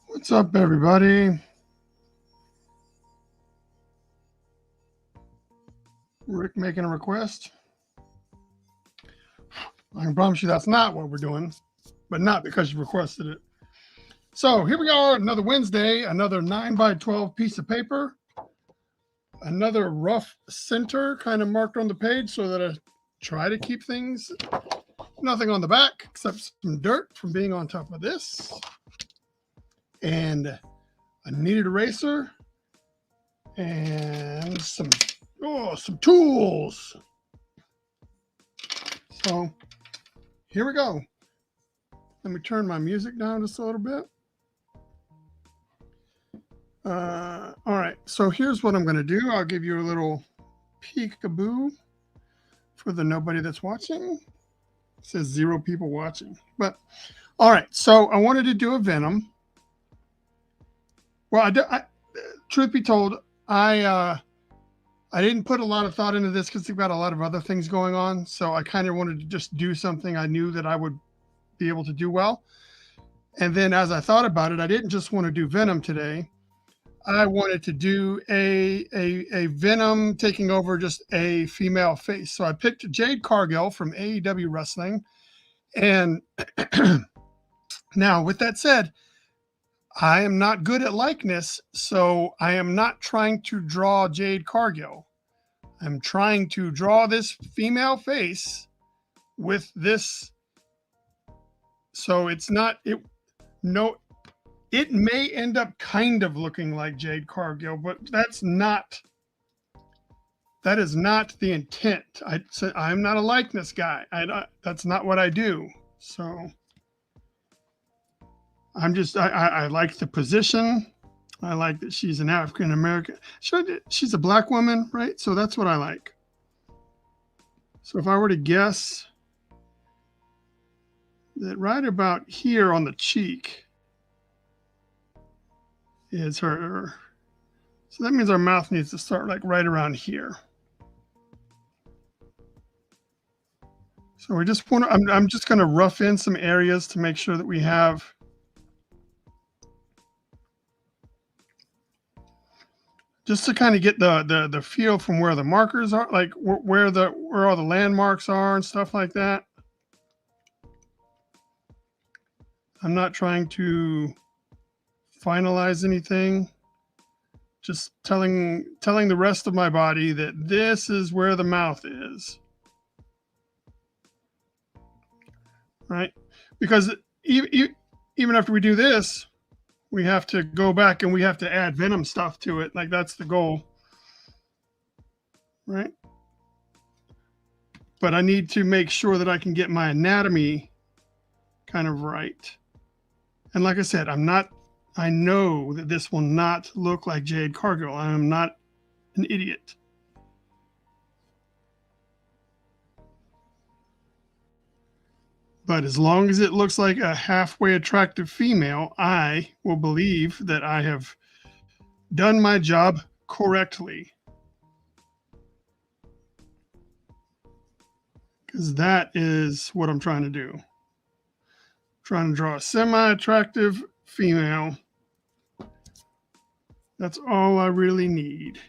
What's up, everybody? Rick making a request. I can promise you that's not what we're doing, but not because you requested it. So here we are, another Wednesday, another 9x12 piece of paper, another rough center kind of marked on the page so that I try to keep things, nothing on the back except some dirt from being on top of this, and a kneaded eraser, and some tools. So here we go. Let me turn my music down just a little bit. All right, so here's what I'm going to do. I'll give you a little peekaboo for the nobody that's watching. It says 0 people watching. But all right, so I wanted to do a Venom. Well, truth be told, I didn't put a lot of thought into this because we've got a lot of other things going on. So I kind of wanted to just do something I knew that I would be able to do well. And then as I thought about it, I didn't just want to do Venom today. I wanted to do a Venom taking over just a female face. So I picked Jade Cargill from AEW Wrestling. And now with that said, I am not good at likeness, so I am not trying to draw Jade Cargill. I'm trying to draw this female face with this. So it's not, it may end up kind of looking like Jade Cargill, but that is not the intent. I'm not a likeness guy. That's not what I do. So I like the position. I like that she's an African American. She's a black woman, right? So that's what I like. So if I were to guess that right about here on the cheek is her. So that means our mouth needs to start like right around here. So we just want to, I'm just going to rough in some areas to make sure that we have just to kind of get the feel from where the markers are, like where all the landmarks are and stuff like that. I'm not trying to finalize anything, just telling the rest of my body that this is where the mouth is, right? Because even after we do this, we have to go back and we have to add Venom stuff to it. Like that's the goal, right? But I need to make sure that I can get my anatomy kind of right. And like I said, I know that this will not look like Jade Cargill. I am not an idiot. But as long as it looks like a halfway attractive female, I will believe that I have done my job correctly. Because that is what I'm trying to do. I'm trying to draw a semi-attractive female. That's all I really need.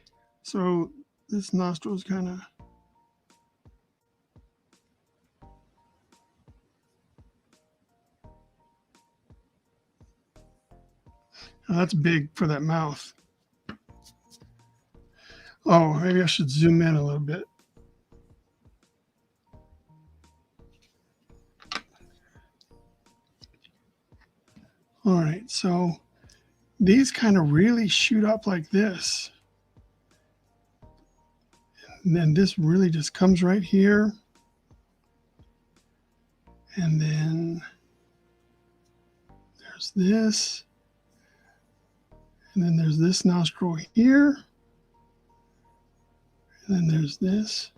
So this nostril is kind of... Oh, that's big for that mouth. Oh, maybe I should zoom in a little bit. All right, so these kind of really shoot up like this. And then this really just comes right here. And then there's this. And then there's this nostril here. And then there's this.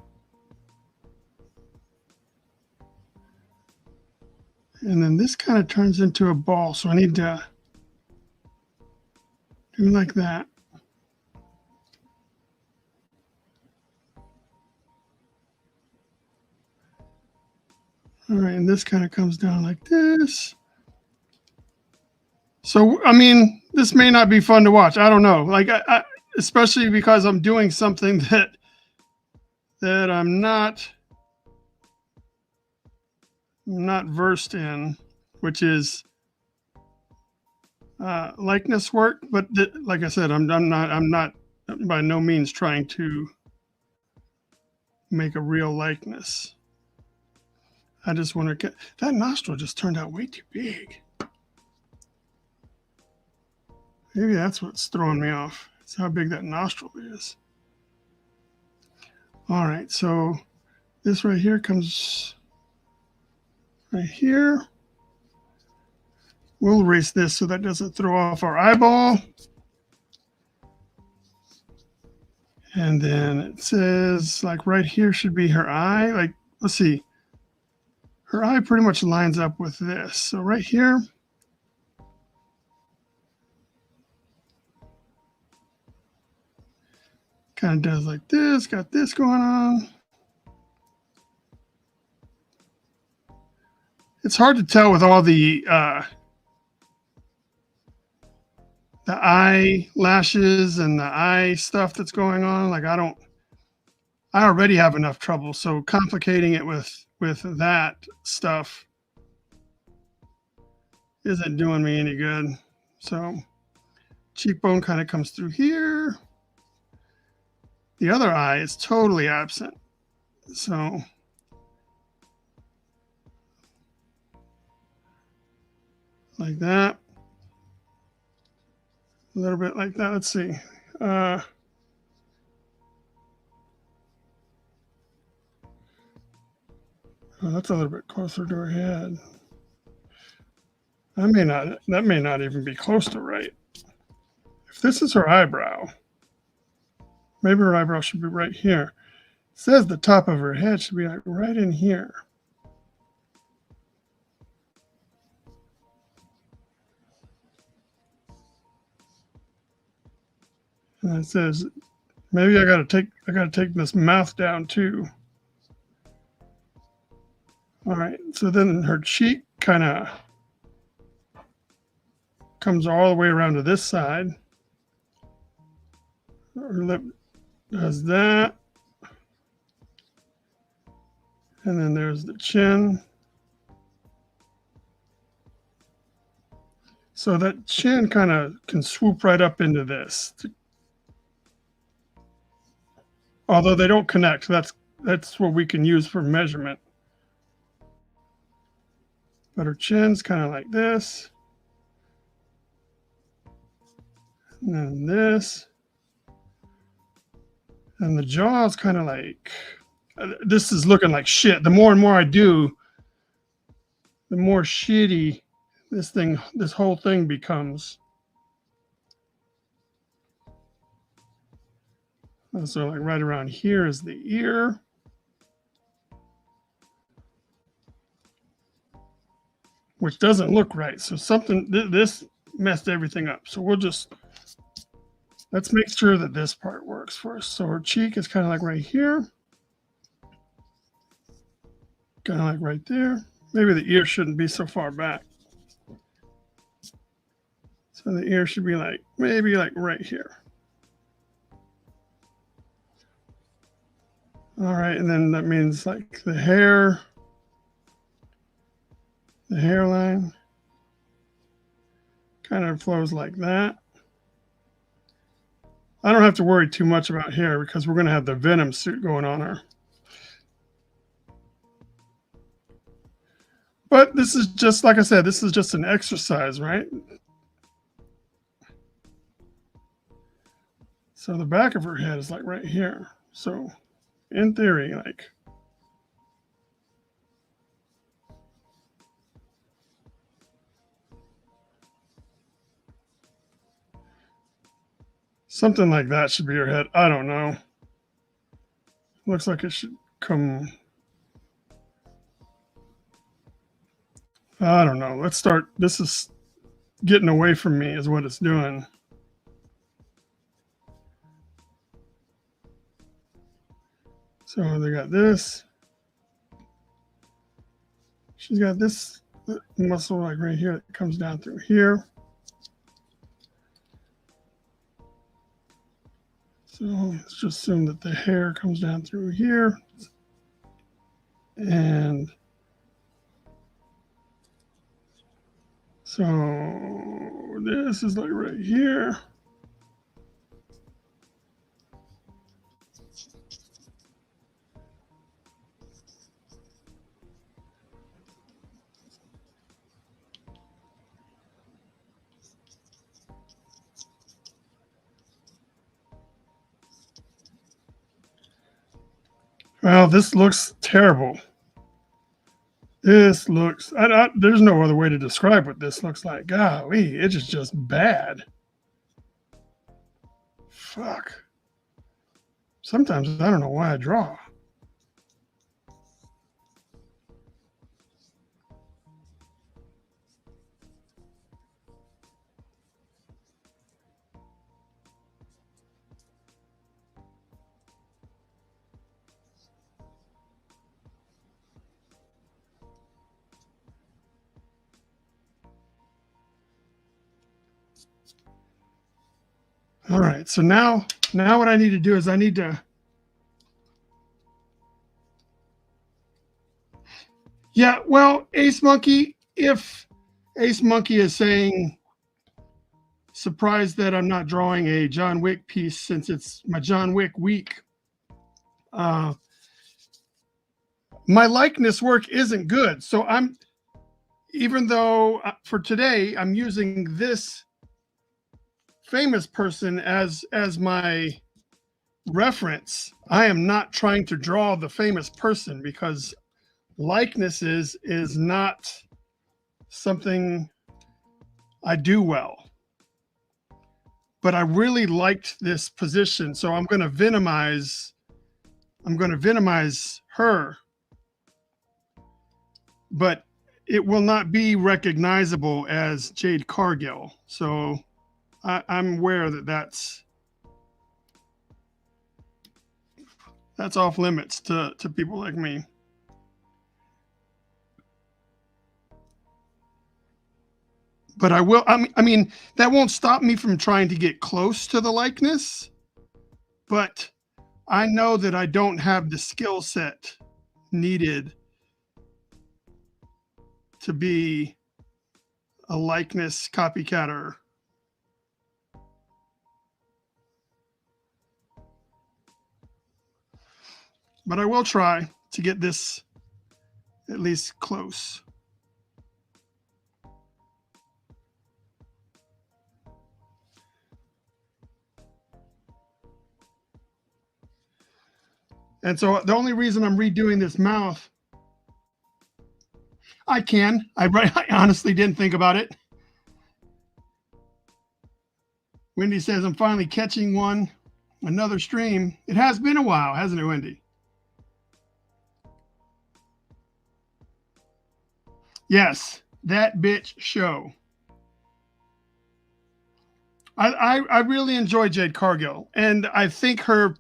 And then this kind of turns into a ball. So I need to do like that. All right, and this kind of comes down like this. So, I mean, this may not be fun to watch. I don't know. Like, especially because I'm doing something that I'm not versed in, which is likeness work. But like I said, I'm not by no means trying to make a real likeness. I just want to get that nostril just turned out way too big. Maybe that's what's throwing me off. It's how big that nostril is. All right, so this right here comes right here. We'll erase this so that doesn't throw off our eyeball. And then it says, like, right here should be her eye. Like, let's see. Her eye pretty much lines up with this. So right here, kind of does like this, got this going on. It's hard to tell with all the eyelashes and the eye stuff that's going on. Like I already have enough trouble. So complicating it with that stuff isn't doing me any good. So cheekbone kind of comes through here. The other eye is totally absent. So like that. A little bit like that. Let's see. Oh, that's a little bit closer to her head. That may not even be close to right. If this is her eyebrow, maybe her eyebrow should be right here. It says the top of her head should be like right in here. And it says maybe I gotta take this mouth down too. All right, so then her cheek kind of comes all the way around to this side. Her lip does that. And then there's the chin. So that chin kind of can swoop right up into this. Although they don't connect, that's what we can use for measurement. But her chin's kind of like this. And then this. And the jaw's kind of like, this is looking like shit. The more and more I do, the more shitty this whole thing becomes. So like right around here is the ear. Which doesn't look right. So this messed everything up. So let's make sure that this part works first. So her cheek is kind of like right here. Kind of like right there. Maybe the ear shouldn't be so far back. So the ear should be like, maybe like right here. All right, and then that means like the hairline kind of flows like that. I don't have to worry too much about hair because we're going to have the Venom suit going on her. But this is just, like I said, this is just an exercise, right? So the back of her head is like right here. So in theory, like, something like that should be her head. I don't know. Looks like it should come. I don't know. Let's start. This is getting away from me is what it's doing. So they got this. She's got this muscle like right here that comes down through here. So let's just assume that the hair comes down through here. And so this is like right here. Well, this looks terrible. This looks, there's no other way to describe what this looks like. Golly, it is just bad. Fuck. Sometimes I don't know why I draw. All right, so now what I need to do is I need to, yeah, well, Ace Monkey, if Ace Monkey is saying, surprised that I'm not drawing a John Wick piece since it's my John Wick week. My likeness work isn't good. So even though for today, I'm using this famous person as my reference, I am not trying to draw the famous person because likenesses is not something I do well. But I really liked this position, so I'm going to venomize her, but it will not be recognizable as Jade Cargill. So I'm aware that that's off limits to people like me. But I will, I mean, that won't stop me from trying to get close to the likeness, but I know that I don't have the skill set needed to be a likeness copycatter. But I will try to get this at least close. And so the only reason I'm redoing this mouth, I honestly didn't think about it. Wendy says, I'm finally catching another stream. It has been a while, hasn't it, Wendy? Yes, that bitch show. I really enjoy Jade Cargill, and I think her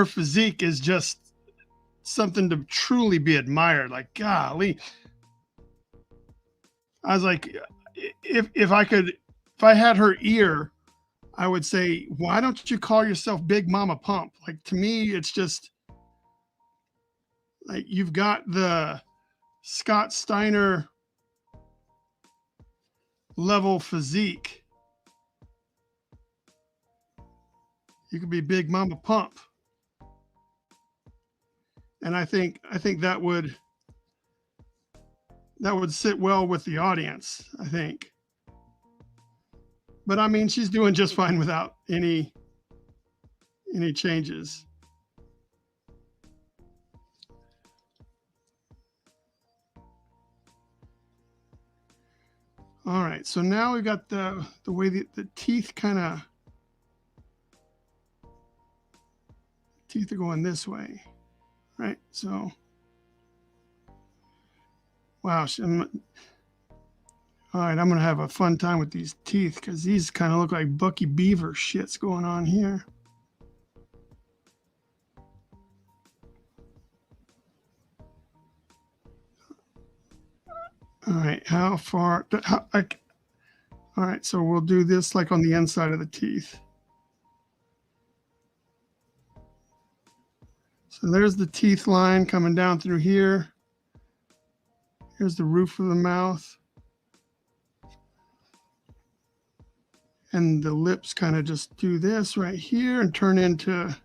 physique is just something to truly be admired. Like, golly. I was like, if I had her ear, I would say, why don't you call yourself Big Mama Pump? Like, to me, it's just like you've got the Scott Steiner level physique. You could be Big Mama Pump. And I think that would sit well with the audience, I think. But I mean, she's doing just fine without any changes. All right, so now we've got the way the teeth are going this way, right? So, wow. All right, I'm gonna have a fun time with these teeth because these kind of look like Bucky Beaver shits going on here. All right, how far? All right, so we'll do this like on the inside of the teeth. So there's the teeth line coming down through here. Here's the roof of the mouth. And the lips kind of just do this right here and turn into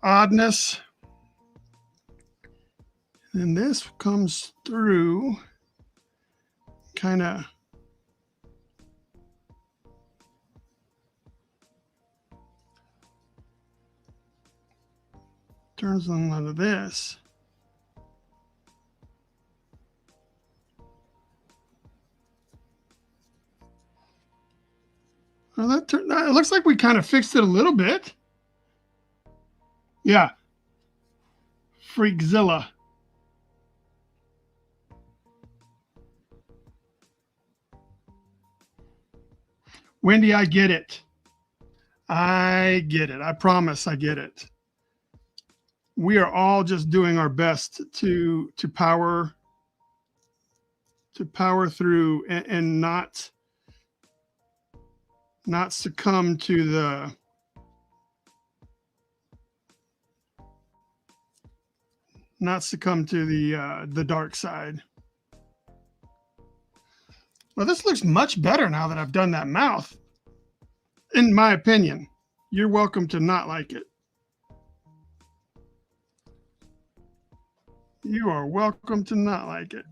oddness. And this comes through kind of turns them onto this. Well, it looks like we kind of fixed it a little bit. Yeah. Freakzilla. Wendy, I get it. I get it. I promise I get it. We are all just doing our best to power through and not succumb to the dark side. Well, this looks much better now that I've done that mouth. In my opinion, you're welcome to not like it. You are welcome to not like it.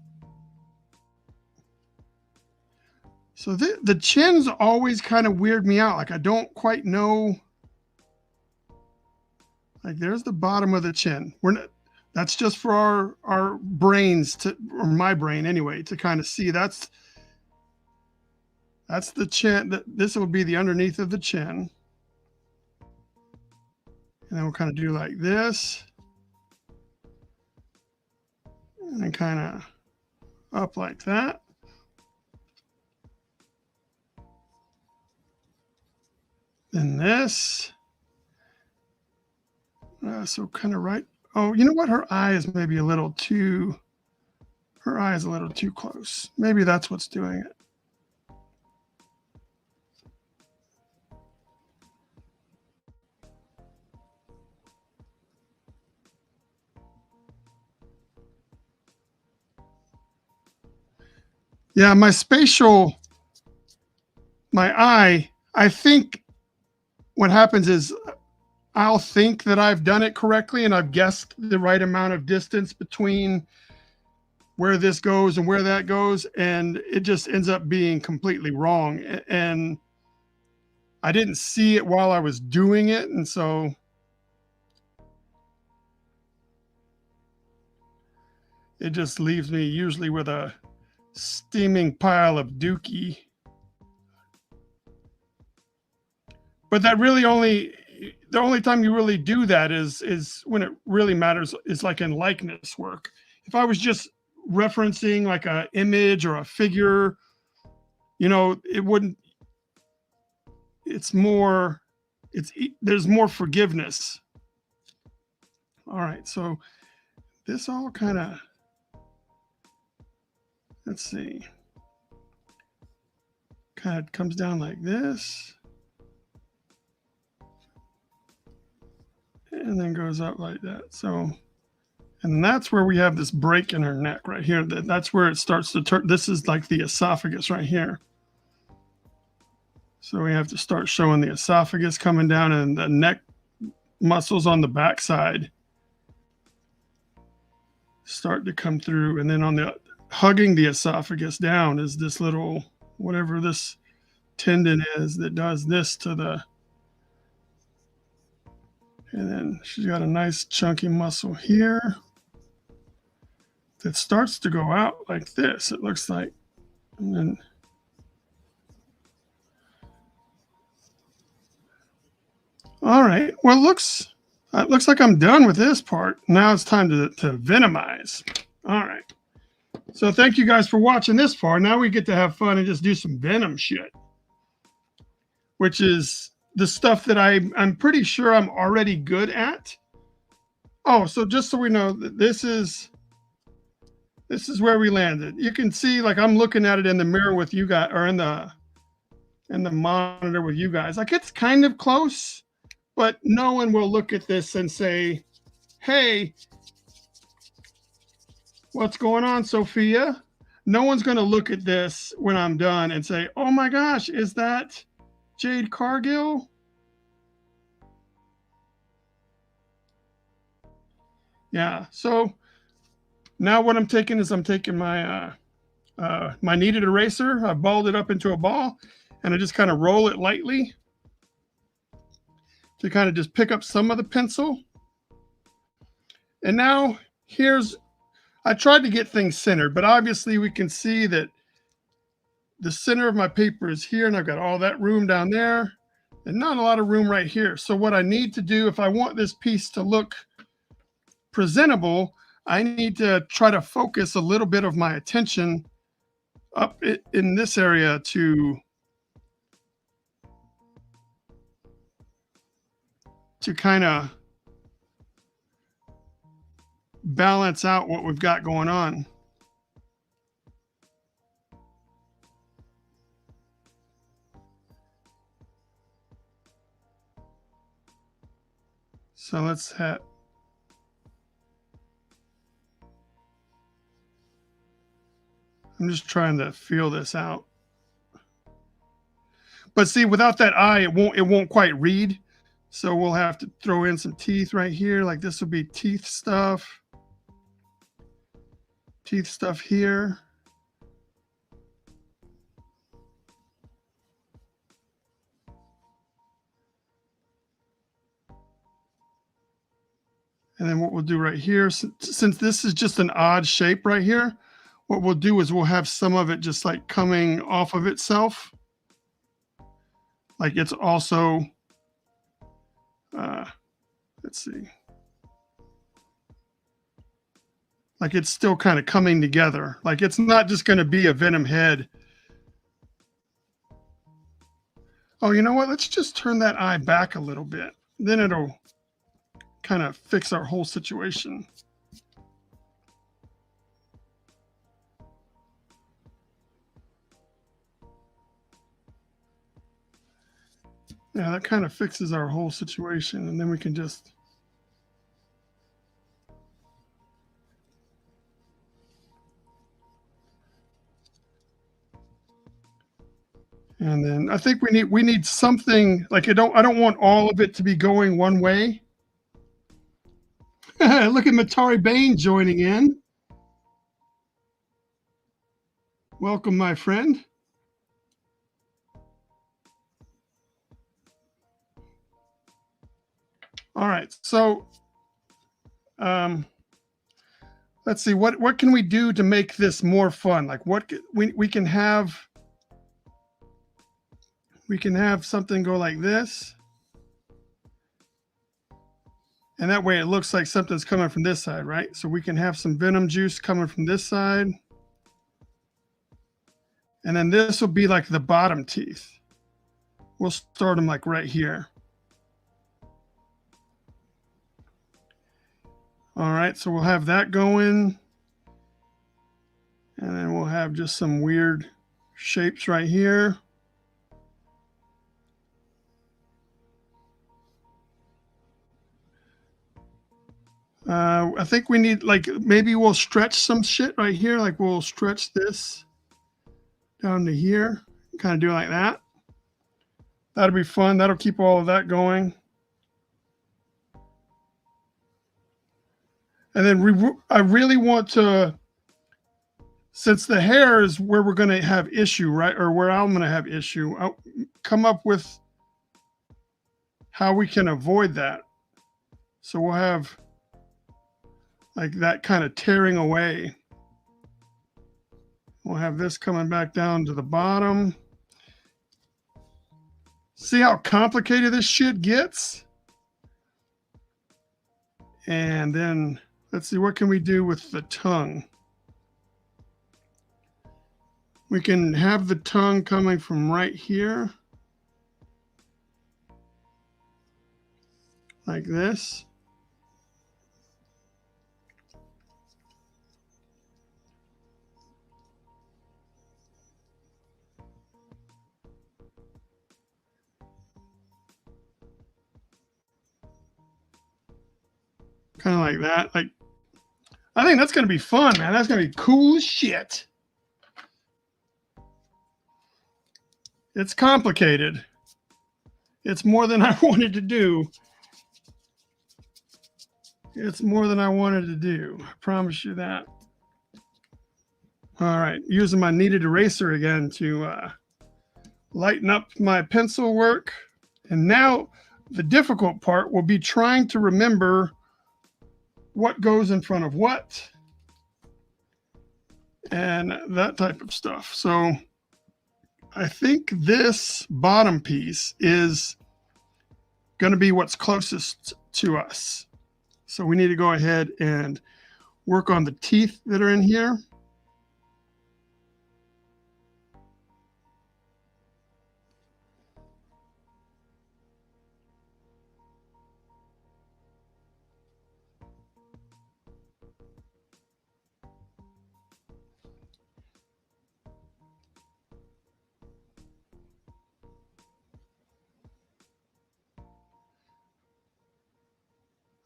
So the chins always kind of weird me out. Like I don't quite know. Like there's the bottom of the chin. That's just for our brains or my brain anyway, to kind of see. That's the chin. This would be the underneath of the chin. And then we'll kind of do like this. And then kind of up like that. Then this. So kind of right. Oh, you know what? Her eye is maybe a little too close. Maybe that's what's doing it. Yeah, my eye, I think what happens is I'll think that I've done it correctly and I've guessed the right amount of distance between where this goes and where that goes, and it just ends up being completely wrong. And I didn't see it while I was doing it, and so it just leaves me usually with a steaming pile of dookie. But that really the only time you really do that is when it really matters, is like in likeness work. If I was just referencing like an image or a figure, it wouldn't. There's more forgiveness. All right, so this all kind of, let's see, kind of comes down like this. And then goes up like that. So, and that's where we have this break in her neck right here. That's where it starts to turn. This is like the esophagus right here. So we have to start showing the esophagus coming down and the neck muscles on the back side start to come through. And then on the hugging the esophagus down is this little, whatever this tendon is that does this to the, and then she's got a nice chunky muscle here that starts to go out like this, it looks like. And then all right, well, it looks like I'm done with this part. Now it's time to venomize. All right. So thank you guys for watching this part. Now we get to have fun and just do some Venom shit, which is the stuff that I'm pretty sure I'm already good at. Oh, so just so we know, this is where we landed. You can see, like, I'm looking at it in the mirror with you guys, or in the monitor with you guys. Like, it's kind of close, but no one will look at this and say, hey, what's going on, Sophia? No one's going to look at this when I'm done and say, oh my gosh, is that Jade Cargill? Yeah, so now what I'm taking is I'm taking my my kneaded eraser. I balled it up into a ball, and I just kind of roll it lightly to kind of just pick up some of the pencil. And now I tried to get things centered, but obviously we can see that the center of my paper is here, and I've got all that room down there and not a lot of room right here. So what I need to do, if I want this piece to look presentable, I need to try to focus a little bit of my attention up in this area to kind of balance out what we've got going on. So let's have, I'm just trying to feel this out. But see, without that eye, it won't quite read. So we'll have to throw in some teeth right here. Like this will be teeth stuff. Teeth stuff here. And then what we'll do right here, since this is just an odd shape right here, what we'll do is we'll have some of it just like coming off of itself. Like it's also, let's see. Like it's still kind of coming together. Like it's not just going to be a Venom head. Oh, you know what? Let's just turn that eye back a little bit. Then it'll kind of fix our whole situation. Yeah, that kind of fixes our whole situation. And then we can just, and then I think we need something like I don't want all of it to be going one way. Look at Matari Bain joining in. Welcome, my friend. All right, so let's see, what can we do to make this more fun? Like what we can have something go like this. And that way it looks like something's coming from this side, right? So we can have some Venom juice coming from this side. And then this will be like the bottom teeth. We'll start them like right here. All right, so we'll have that going. And then we'll have just some weird shapes right here. I think we need, like, maybe we'll stretch some shit right here. Like we'll stretch this down to here, kind of do like that. That'll be fun. That'll keep all of that going. And then I really want to, since the hair is where we're going to have issue, right? Or where I'm going to have issue, I'll come up with how we can avoid that. So we'll have like that kind of tearing away. We'll have this coming back down to the bottom. See how complicated this shit gets? And then let's see, what can we do with the tongue? We can have the tongue coming from right here, like this. Kind of like that. Like, I think that's going to be fun, man. That's going to be cool as shit. It's complicated. It's more than I wanted to do. It's more than I wanted to do. I promise you that. All right, using my kneaded eraser again to lighten up my pencil work. And now the difficult part will be trying to remember what goes in front of what and that type of stuff. So I think this bottom piece is going to be what's closest to us. So we need to go ahead and work on the teeth that are in here.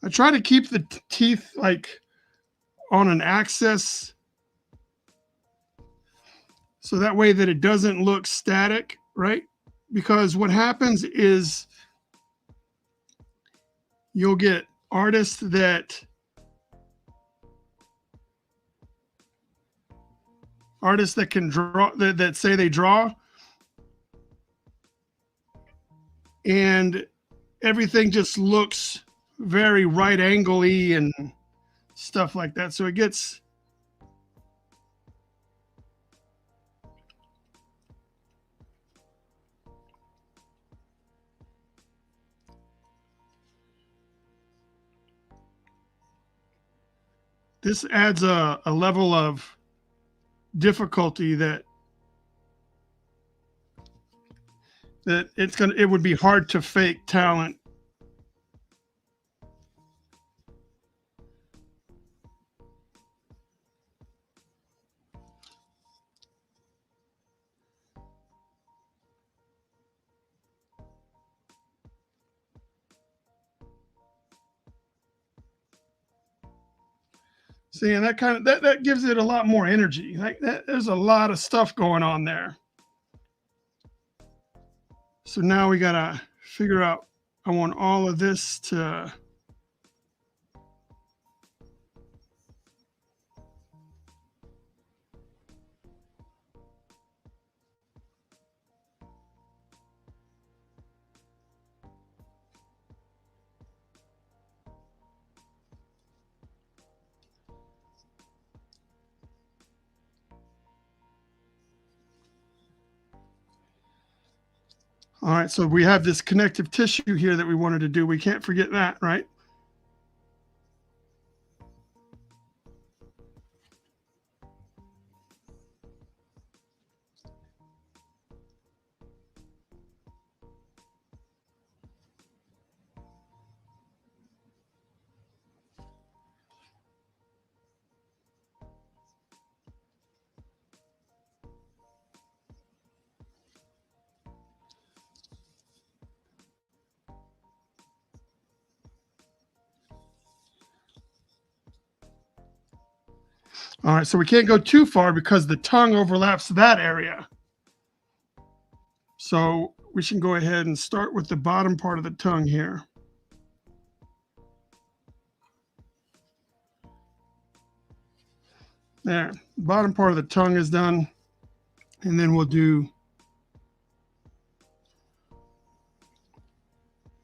I try to keep the teeth like on an axis so that way that it doesn't look static, right? Because what happens is you'll get artists that can draw, that say they draw, and everything just looks very right angle-y and stuff like that. So it gets this adds a level of difficulty that it would be hard to fake talent. See, and that kind of that gives it a lot more energy. Like that, there's a lot of stuff going on there. So now we gotta figure out, I want all of this to all right, so we have this connective tissue here that we wanted to do. We can't forget that, right? All right, so we can't go too far because the tongue overlaps that area. So we should go ahead and start with the bottom part of the tongue here. There, bottom part of the tongue is done. And then we'll do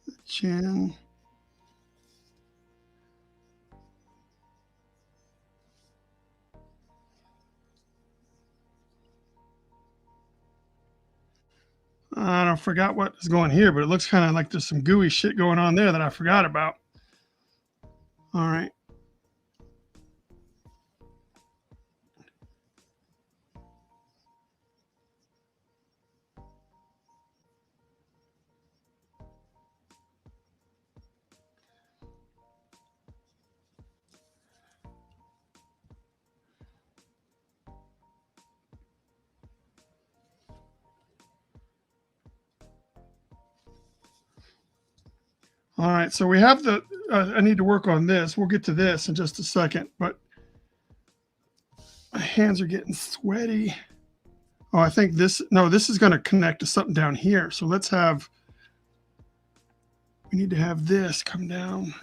the chin. I forgot what is going here, but it looks kind of like there's some gooey shit going on there that I forgot about. All right. All right, so we have the, I need to work on this. We'll get to this in just a second, but my hands are getting sweaty. Oh, I think this, no, this is going to connect to something down here. So let's have, we need to have this come down.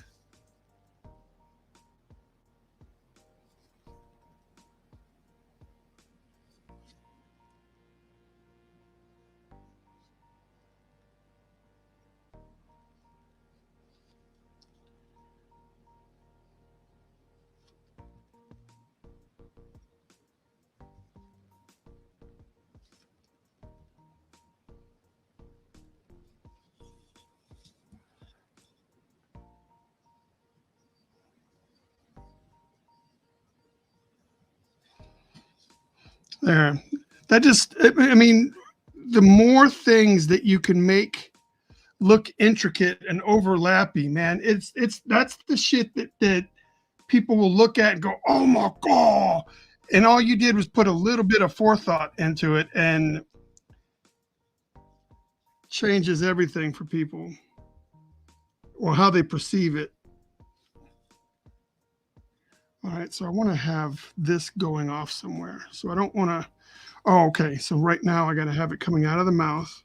There. That just, I mean, the more things that you can make look intricate and overlappy, man, that's the shit that people will look at and go, oh my God. And all you did was put a little bit of forethought into it and changes everything for people or how they perceive it. All right, so I want to have this going off somewhere. So I don't want to, oh, okay. So right now I got to have it coming out of the mouth.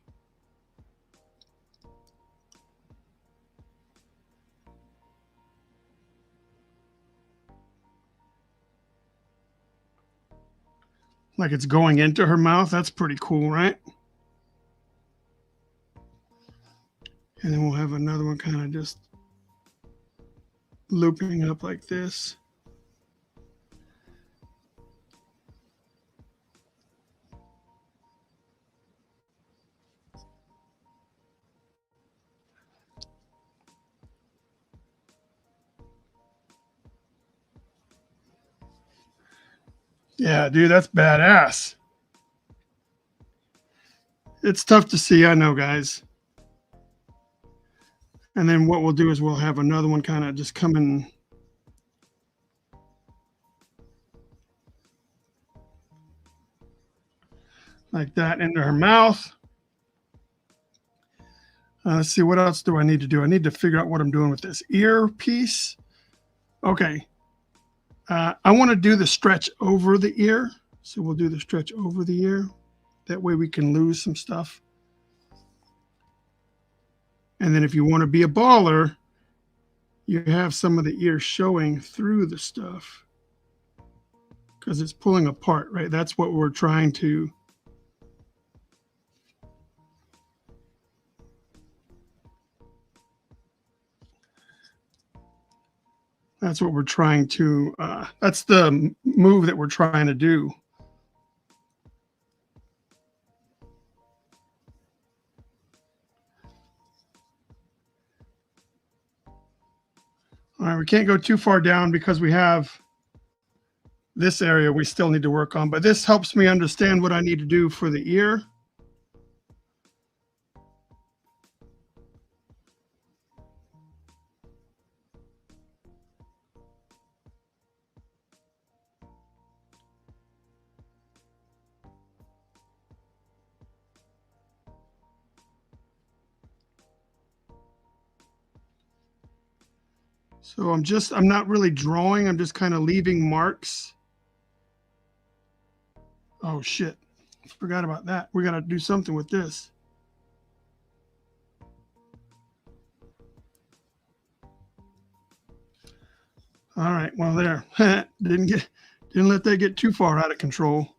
Like it's going into her mouth. That's pretty cool, right? And then we'll have another one kind of just looping up like this. Yeah, dude, that's badass. It's tough to see, I know, guys. And then what we'll do is we'll have another one kind of just coming like that into her mouth. Let's see, what else do I need to do? I need to figure out what I'm doing with this ear piece. Okay. I want to do the stretch over the ear. So we'll do the stretch over the ear. That way we can lose some stuff. And then if you want to be a baller, you have some of the ear showing through the stuff because it's pulling apart, right? That's what we're trying to. That's what we're trying to, that's the move that we're trying to do. All right, we can't go too far down because we have this area we still need to work on, but this helps me understand what I need to do for the ear. So I'm not really drawing. I'm just kind of leaving marks. Oh shit. Forgot about that. We got to do something with this. All right. Well, there. Didn't let that get too far out of control.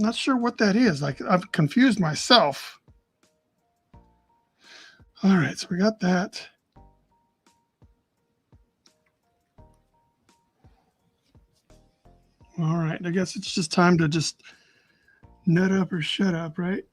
Not sure what that is. Like, I've confused myself. All right, so we got that. All right, I guess it's just time to just nut up or shut up, right?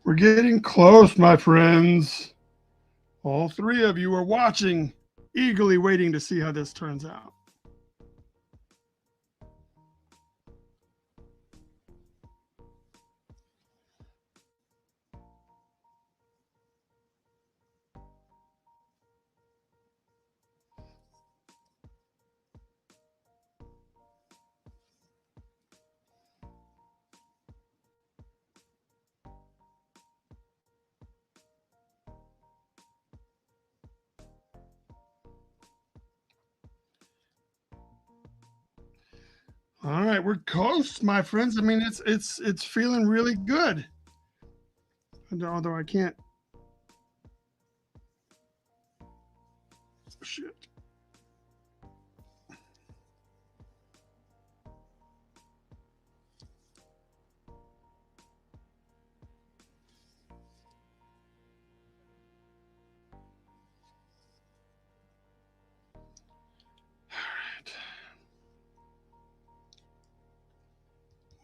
We're getting close, my friends. All three of you are watching, eagerly waiting to see how this turns out. All right, we're close, my friends. I mean, it's feeling really good. Although I can't. Shit.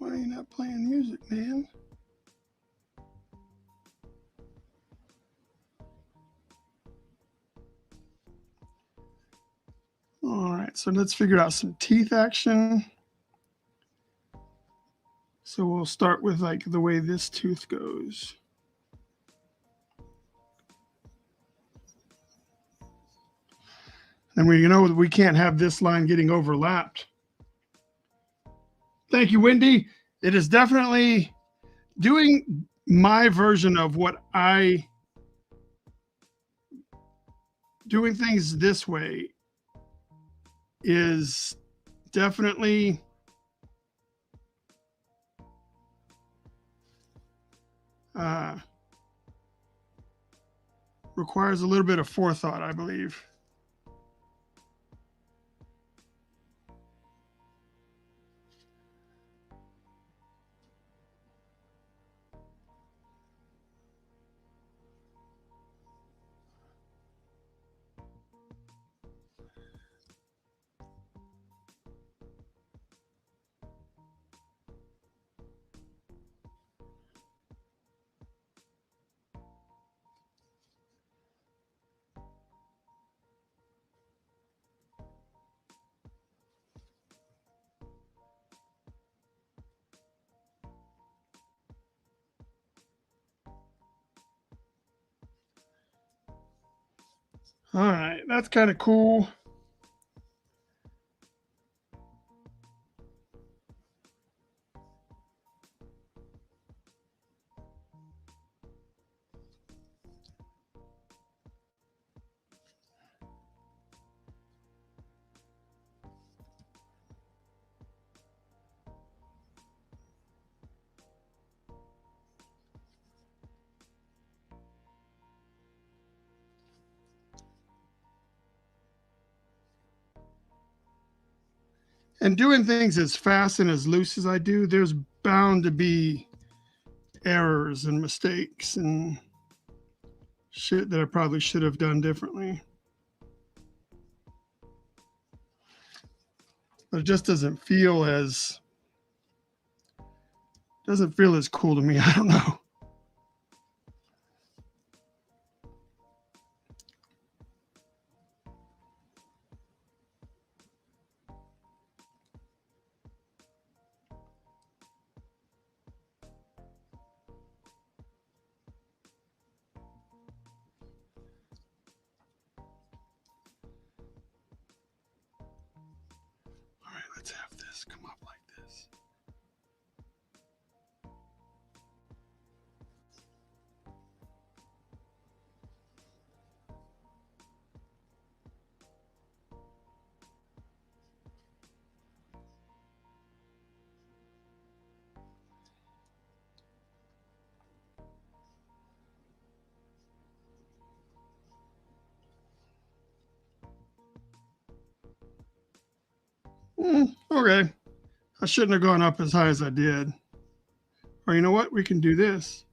Why are you not playing music, man? All right, so let's figure out some teeth action. So we'll start with like the way this tooth goes. And we know we can't have this line getting overlapped. Thank you, Wendy. It is definitely doing my version of what doing things this way is definitely requires a little bit of forethought, I believe. All right, that's kind of cool. And doing things as fast and as loose as I do, there's bound to be errors and mistakes and shit that I probably should have done differently. But it just doesn't feel as cool to me. I don't know. All right, let's have this come up like this. Okay. I shouldn't have gone up as high as I did. Or you know what? We can do this.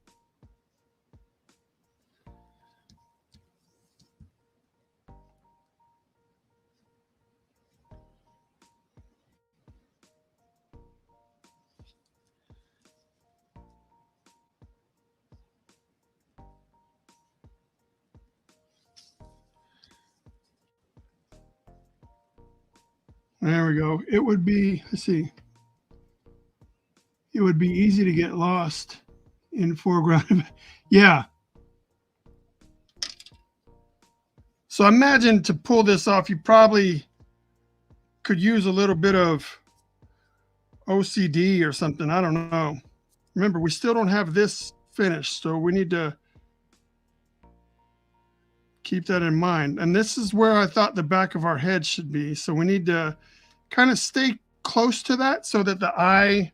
There we go. It would be, let's see, it would be easy to get lost in foreground. Yeah. So imagine to pull this off, you probably could use a little bit of OCD or something. I don't know. Remember, we still don't have this finished, so we need to keep that in mind. And this is where I thought the back of our head should be. So we need to kind of stay close to that so that the eye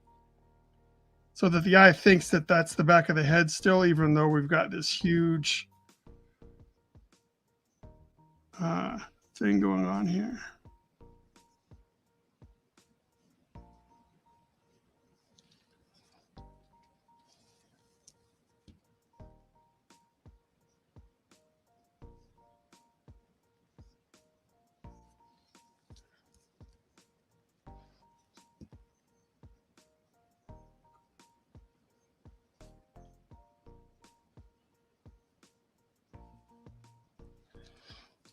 thinks that that's the back of the head still, even though we've got this huge thing going on here.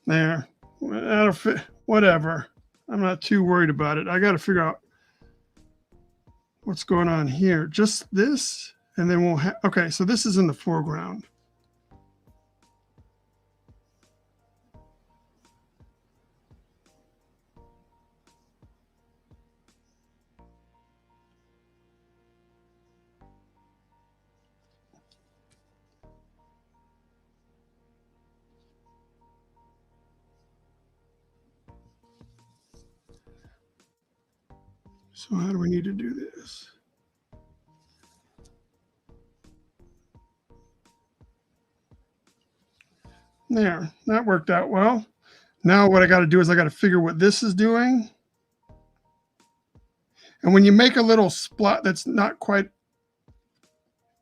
There, that'll fit. Whatever. I'm not too worried about it. I got to figure out what's going on here. Just this, and then we'll have. Okay, so this is in the foreground. So how do we need to do this? There, that worked out well. Now what I got to do is I got to figure what this is doing. And when you make a little splat that's not quite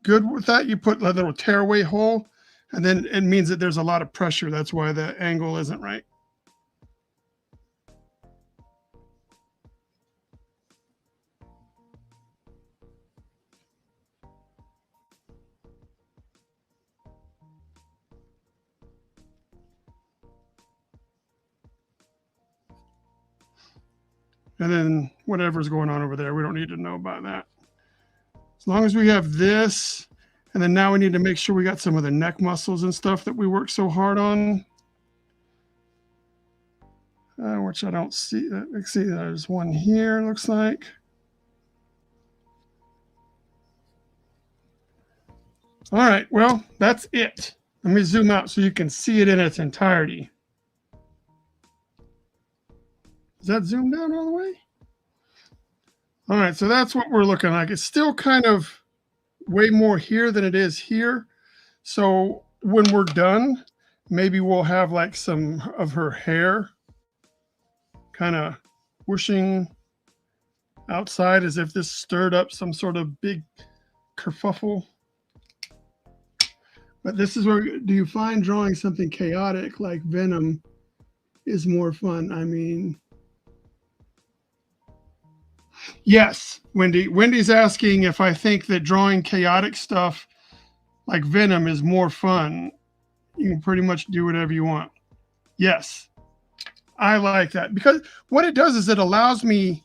good with that, you put a little tearaway hole, and then it means that there's a lot of pressure. That's why the angle isn't right. And then whatever's going on over there, we don't need to know about that. As long as we have this, and then now we need to make sure we got some of the neck muscles and stuff that we worked so hard on. Which I don't see. Let's see, there's one here, looks like. All right, well, that's it. Let me zoom out so you can see it in its entirety. Is that zoomed down all the way? All right, so that's what we're looking like. It's still kind of way more here than it is here. So when we're done, maybe we'll have like some of her hair kind of whooshing outside as if this stirred up some sort of big kerfuffle. But this is where, do you find drawing something chaotic like Venom is more fun? I mean, yes, Wendy. Wendy's asking if I think that drawing chaotic stuff like Venom is more fun. You can pretty much do whatever you want. Yes, I like that because what it does is it allows me,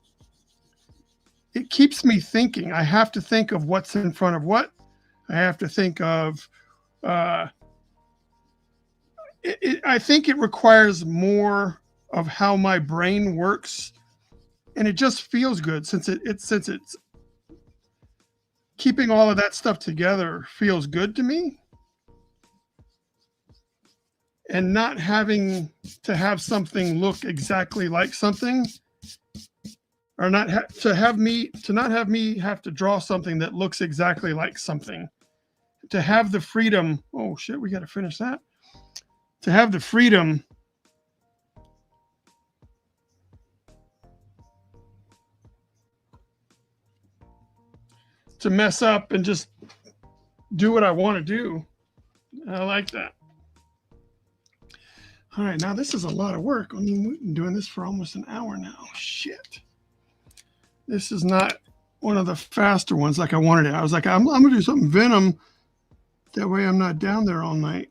it keeps me thinking. I have to think of what's in front of what. I have to think of, uh, I think it requires more of how my brain works, and it just feels good since it's keeping all of that stuff together feels good to me, and not having to have something look exactly like something, or not have me have to draw something that looks exactly like something. To have the freedom. Oh shit, we got to finish that. To have the freedom to mess up and just do what I want to do. I like that. All right, now this is a lot of work. I mean, we've been doing this for almost an hour now. Shit. This is not one of the faster ones like I wanted it. I was like, I'm going to do something Venom. That way I'm not down there all night.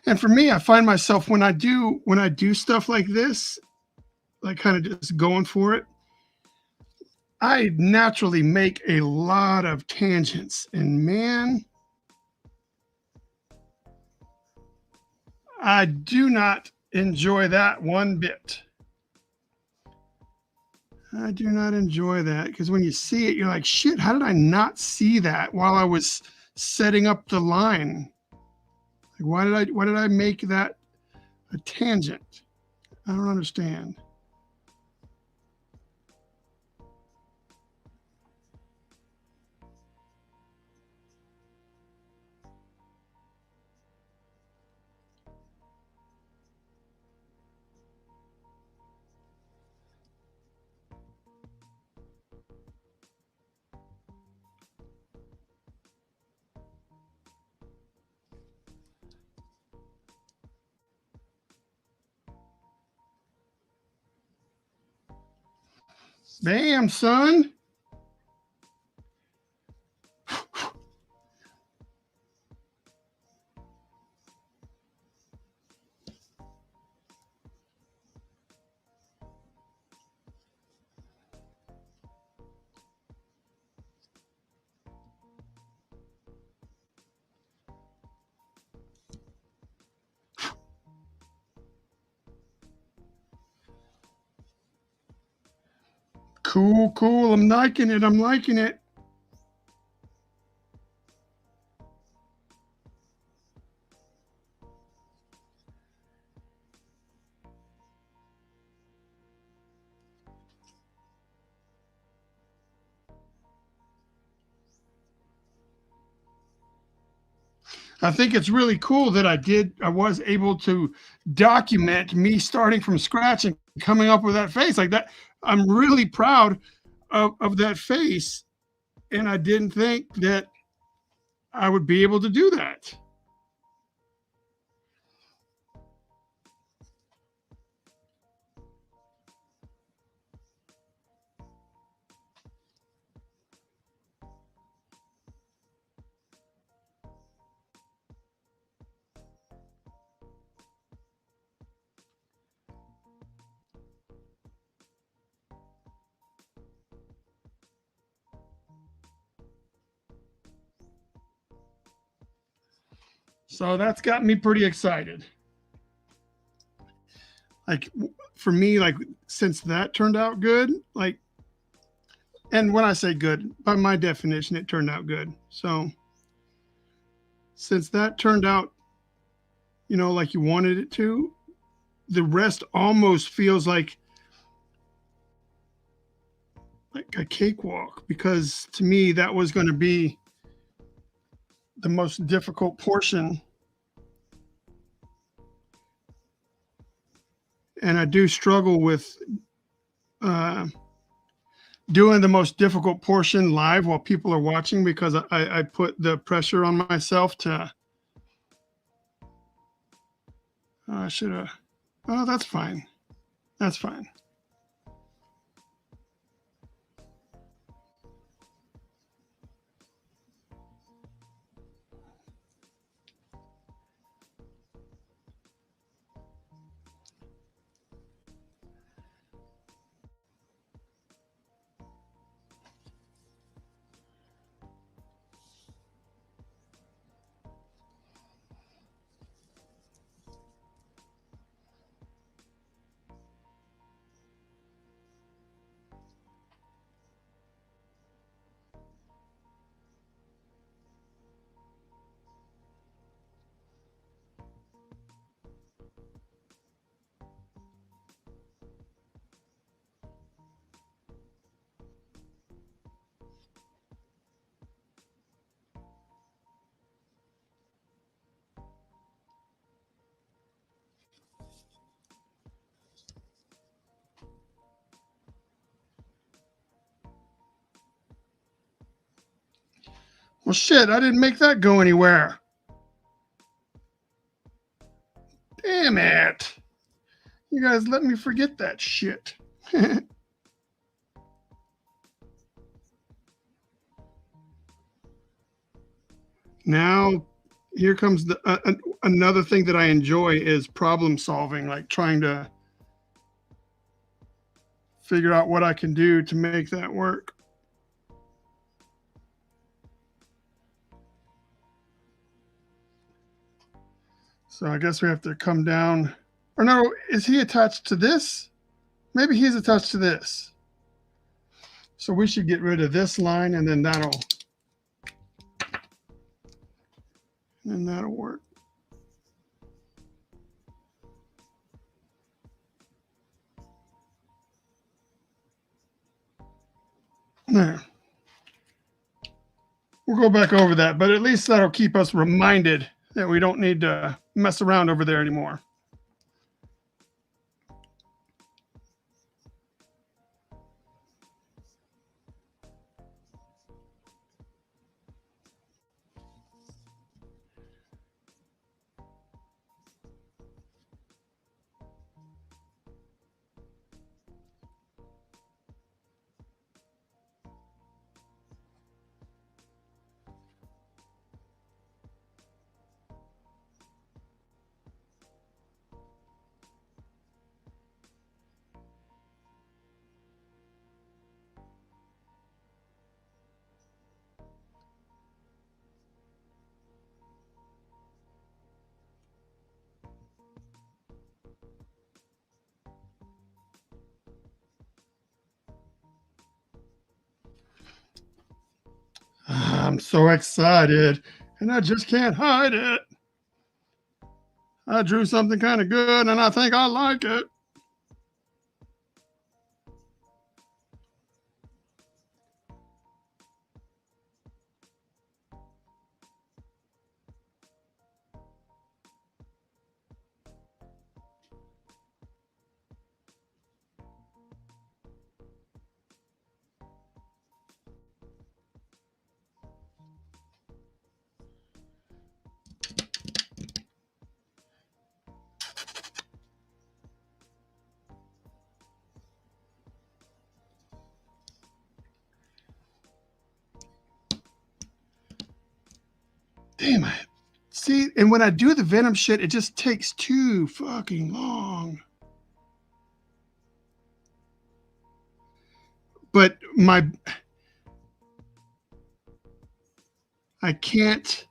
And for me, I find myself when I do stuff like this, like kind of just going for it, I naturally make a lot of tangents. And man, I do not enjoy that one bit. I do not enjoy that because when you see it, you're like, shit, how did I not see that while I was setting up the line? Like, why did I make that a tangent? I don't understand. Bam, son. Cool, cool. I'm liking it. I'm liking it. I think it's really cool that I was able to document me starting from scratch and coming up with that face like that. I'm really proud of that face. And I didn't think that I would be able to do that. So that's got me pretty excited. Like for me, like since that turned out good, like And when I say good, by my definition, it turned out good. So since that turned out, like you wanted it to, the rest almost feels like a cakewalk, because to me that was going to be the most difficult portion, and I do struggle with uh, doing the most difficult portion live while people are watching, because I put the pressure on myself to. I should have. Oh, that's fine. That's fine. Well, shit, I didn't make that go anywhere. Damn it. You guys let me forget that shit. Now, here comes another thing that I enjoy is problem solving, like trying to figure out what I can do to make that work. So I guess we have to come down. Or no, is he attached to this? Maybe he's attached to this. So we should get rid of this line, and then that'll work. There. We'll go back over that, but at least that'll keep us reminded that we don't need to mess around over there anymore. I'm so excited, and I just can't hide it. I drew something kind of good, and I think I like it. Damn it. See, and when I do the Venom shit, it just takes too fucking long. But I can't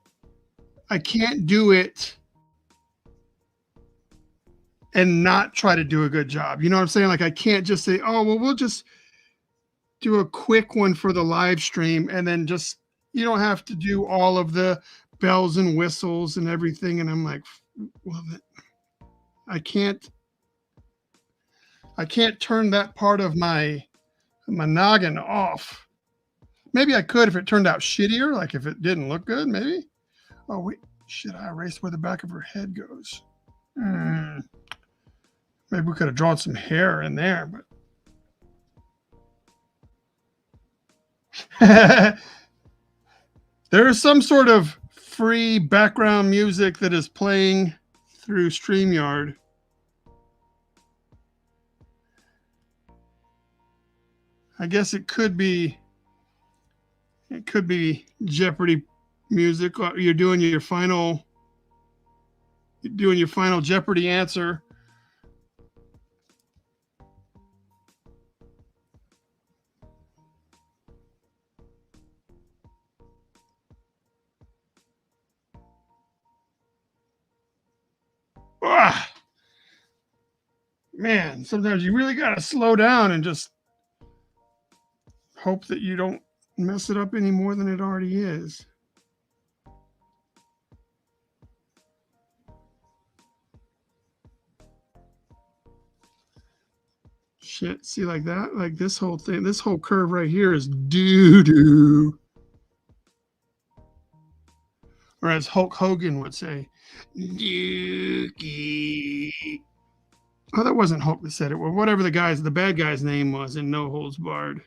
do it and not try to do a good job. You know what I'm saying? Like, I can't just say, oh, well, we'll just do a quick one for the live stream, and then just you don't have to do all of the bells and whistles and everything. And I'm like, well, I can't turn that part of my noggin off. Maybe I could if it turned out shittier, like if it didn't look good, maybe. Oh wait, shit! I erased where the back of her head goes. Maybe we could have drawn some hair in there, but there is some sort of free background music that is playing through StreamYard. I guess it could be Jeopardy music. You're doing your final Jeopardy answer. Ah, man, sometimes you really got to slow down and just hope that you don't mess it up any more than it already is. Shit, see, like that? Like this whole thing, this whole curve right here is doo-doo. Or as Hulk Hogan would say, dookie. Oh, that wasn't Hulk that said it. Well, whatever the bad guy's name was in No Holds Barred.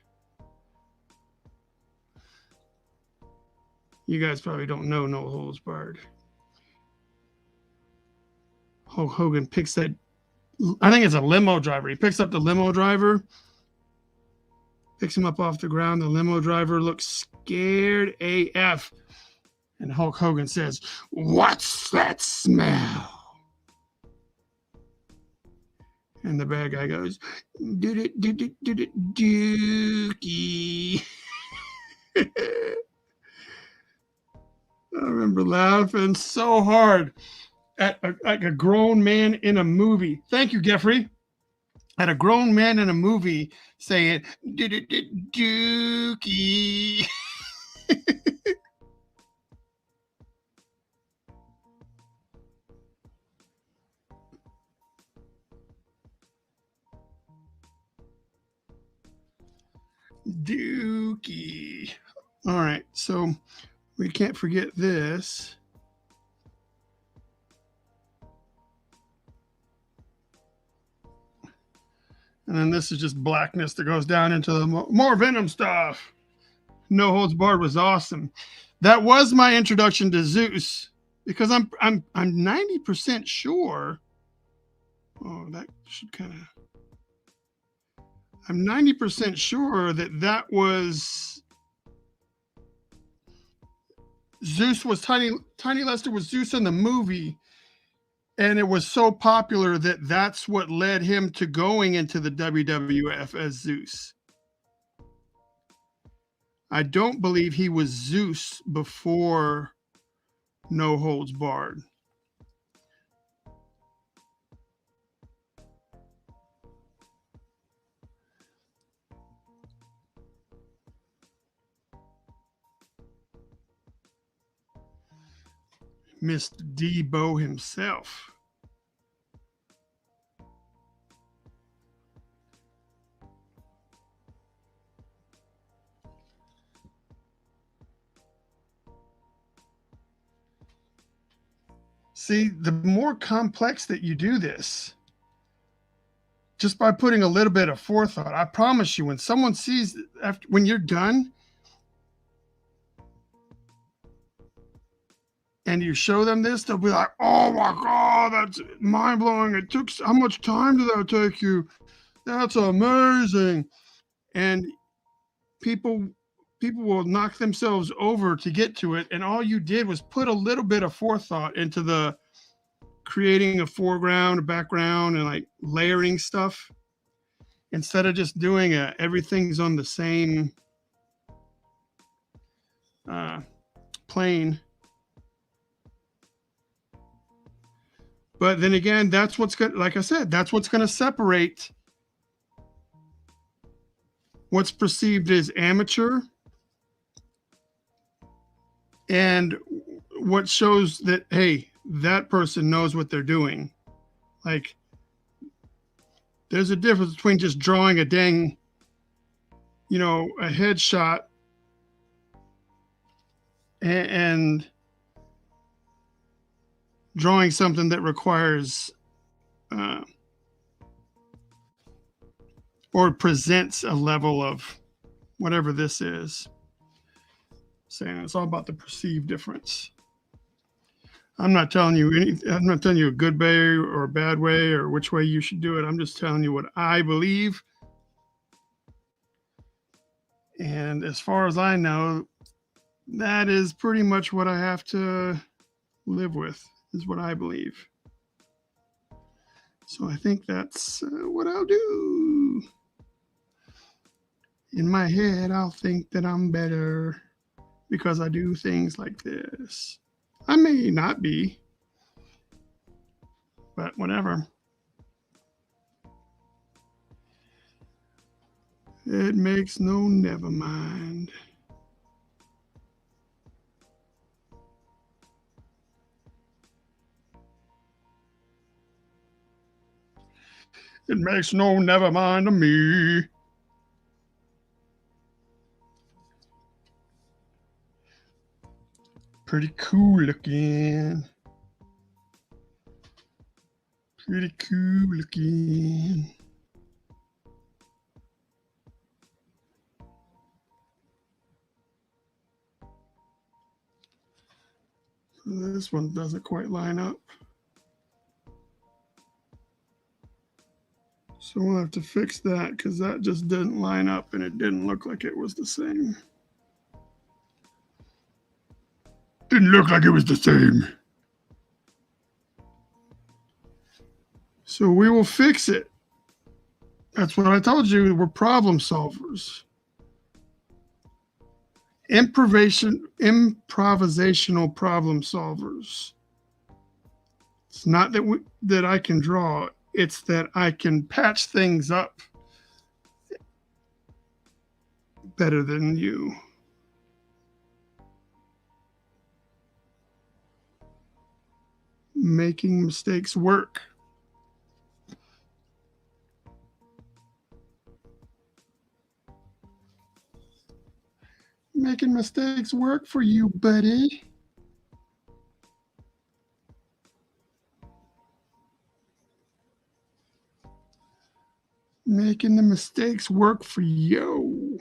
You guys probably don't know No Holds Barred. Hulk Hogan picks that, I think it's a limo driver. He picks up the limo driver, picks him up off the ground. The limo driver looks scared AF. And Hulk Hogan says, "What's that smell?" And the bad guy goes, dookie. I remember laughing so hard at a grown man in a movie. Thank you, Jeffrey. At a grown man in a movie saying, dookie. Dookie. All right, so we can't forget this. And then this is just blackness that goes down into the more Venom stuff. No Holds Barred was awesome. That was my introduction to Zeus, because I'm 90% sure. Oh, that should kind of. I'm 90% sure that was Zeus was Tiny Lester was Zeus in the movie, and it was so popular that that's what led him to going into the WWF as Zeus. I don't believe he was Zeus before No Holds Barred. Mr. Debo himself. See, the more complex that you do this, just by putting a little bit of forethought, I promise you, when someone sees when you're done and you show them this, they'll be like, "Oh my God, that's mind blowing! It took how much time did that take you? That's amazing!" And people will knock themselves over to get to it, and all you did was put a little bit of forethought into the creating a foreground, a background, and like layering stuff instead of just doing everything's on the same plane. But then again, that's what's going, like I said, that's what's going to separate what's perceived as amateur, and what shows that, hey, that person knows what they're doing. Like, there's a difference between just drawing a dang, a headshot and drawing something that requires or presents a level of whatever this is. Saying it's all about the perceived difference. I'm not telling you I'm not telling you a good way or a bad way or which way you should do it. I'm just telling you what I believe. And as far as I know, that is pretty much what I have to live with, is what I believe. So I think that's what I'll do. In my head, I'll think that I'm better because I do things like this. I may not be, but whatever. It makes no never mind. It makes no never mind to me. Pretty cool looking. Pretty cool looking. This one doesn't quite line up. So we'll have to fix that because that just didn't line up and it didn't look like it was the same. Didn't look like it was the same. So we will fix it. That's what I told you. We're problem solvers. Improvisational problem solvers. It's not that I can draw. It's that I can patch things up better than you. Making mistakes work. Making mistakes work for you, buddy. Making the mistakes work for you.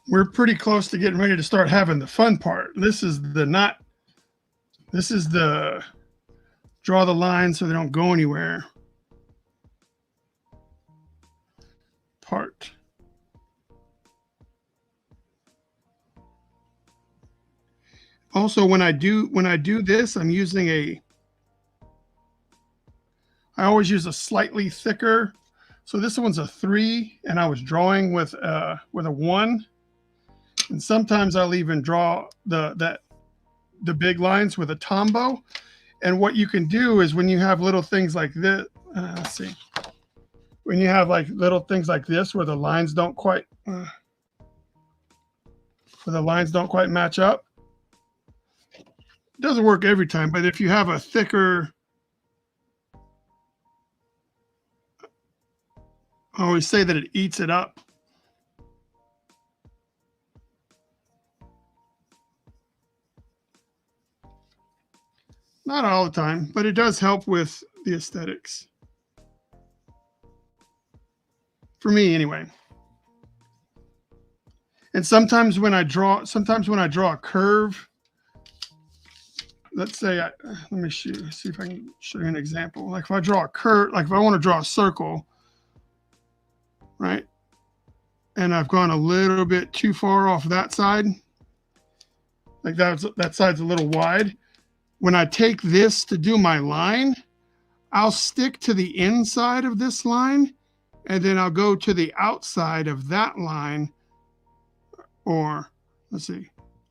We're pretty close to getting ready to start having the fun part. This is the draw the line so they don't go anywhere part. Also, when I do this, I'm using I always use a slightly thicker. So this one's a 3, and I was drawing with a 1. And sometimes I'll even draw the big lines with a Tombow. And what you can do is when you have little things like this, let's see, when you have like little things like this where the lines don't quite match up, it doesn't work every time. But if you have a thicker, I always say that it eats it up. Not all the time, but it does help with the aesthetics. For me, anyway. And sometimes when I draw a curve, let's say, let me see if I can show you an example. Like if I draw a curve, like if I want to draw a circle, right? And I've gone a little bit too far off that side. Like that side's a little wide. When I take this to do my line, I'll stick to the inside of this line, and then I'll go to the outside of that line. Or let's see,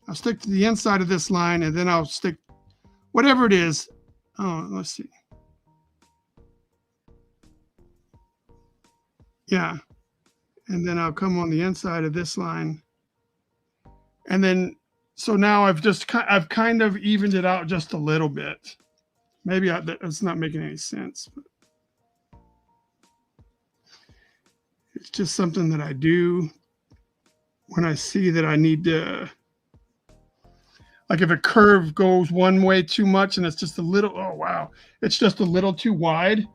I'll stick to the inside of this line, and then I'll stick whatever it is. Oh, let's see. Yeah. And then I'll come on the inside of this line. And then, so now I've kind of evened it out just a little bit. Maybe that's not making any sense, but it's just something that I do when I see that I need to, like if a curve goes one way too much and it's just a little, oh wow, it's just a little too wide,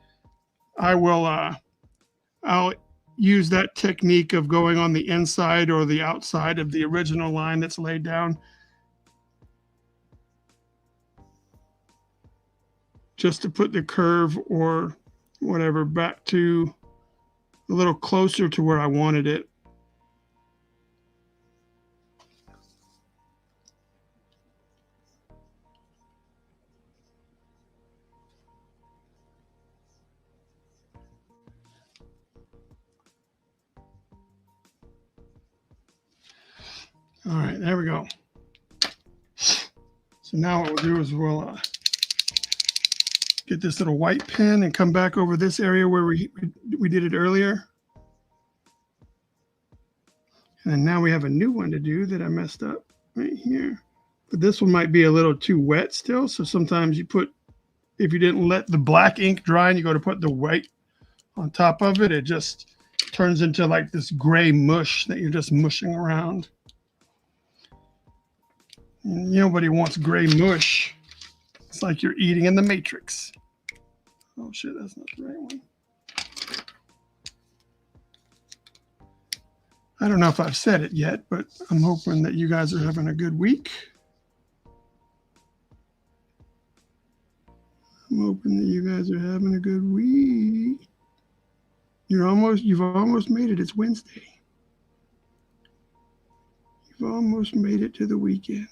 I'll use that technique of going on the inside or the outside of the original line that's laid down, just to put the curve or whatever back to a little closer to where I wanted it. All right, there we go. So now what we'll do is we'll get this little white pen and come back over this area where we did it earlier. And then now we have a new one to do that I messed up right here. But this one might be a little too wet still. So sometimes you put, if you didn't let the black ink dry and you go to put the white on top of it, it just turns into like this gray mush that you're just mushing around. And nobody wants gray mush. It's like you're eating in the Matrix. Oh shit, that's not the right one. I don't know if I've said it yet, but I'm hoping that you guys are having a good week. I'm hoping that you guys are having a good week. You've almost made it. It's Wednesday. You've almost made it to the weekend.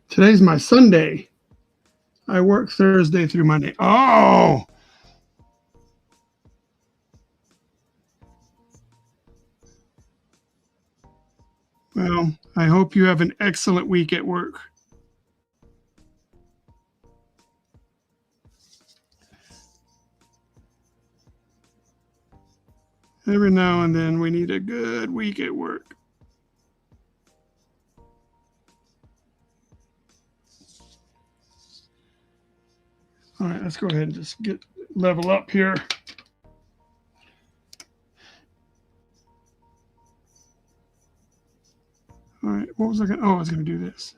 Today's my Sunday. I work Thursday through Monday. Oh! Well, I hope you have an excellent week at work. Every now and then we need a good week at work. All right, let's go ahead and just level up here. All right, what was I going to, oh, I was going to do this.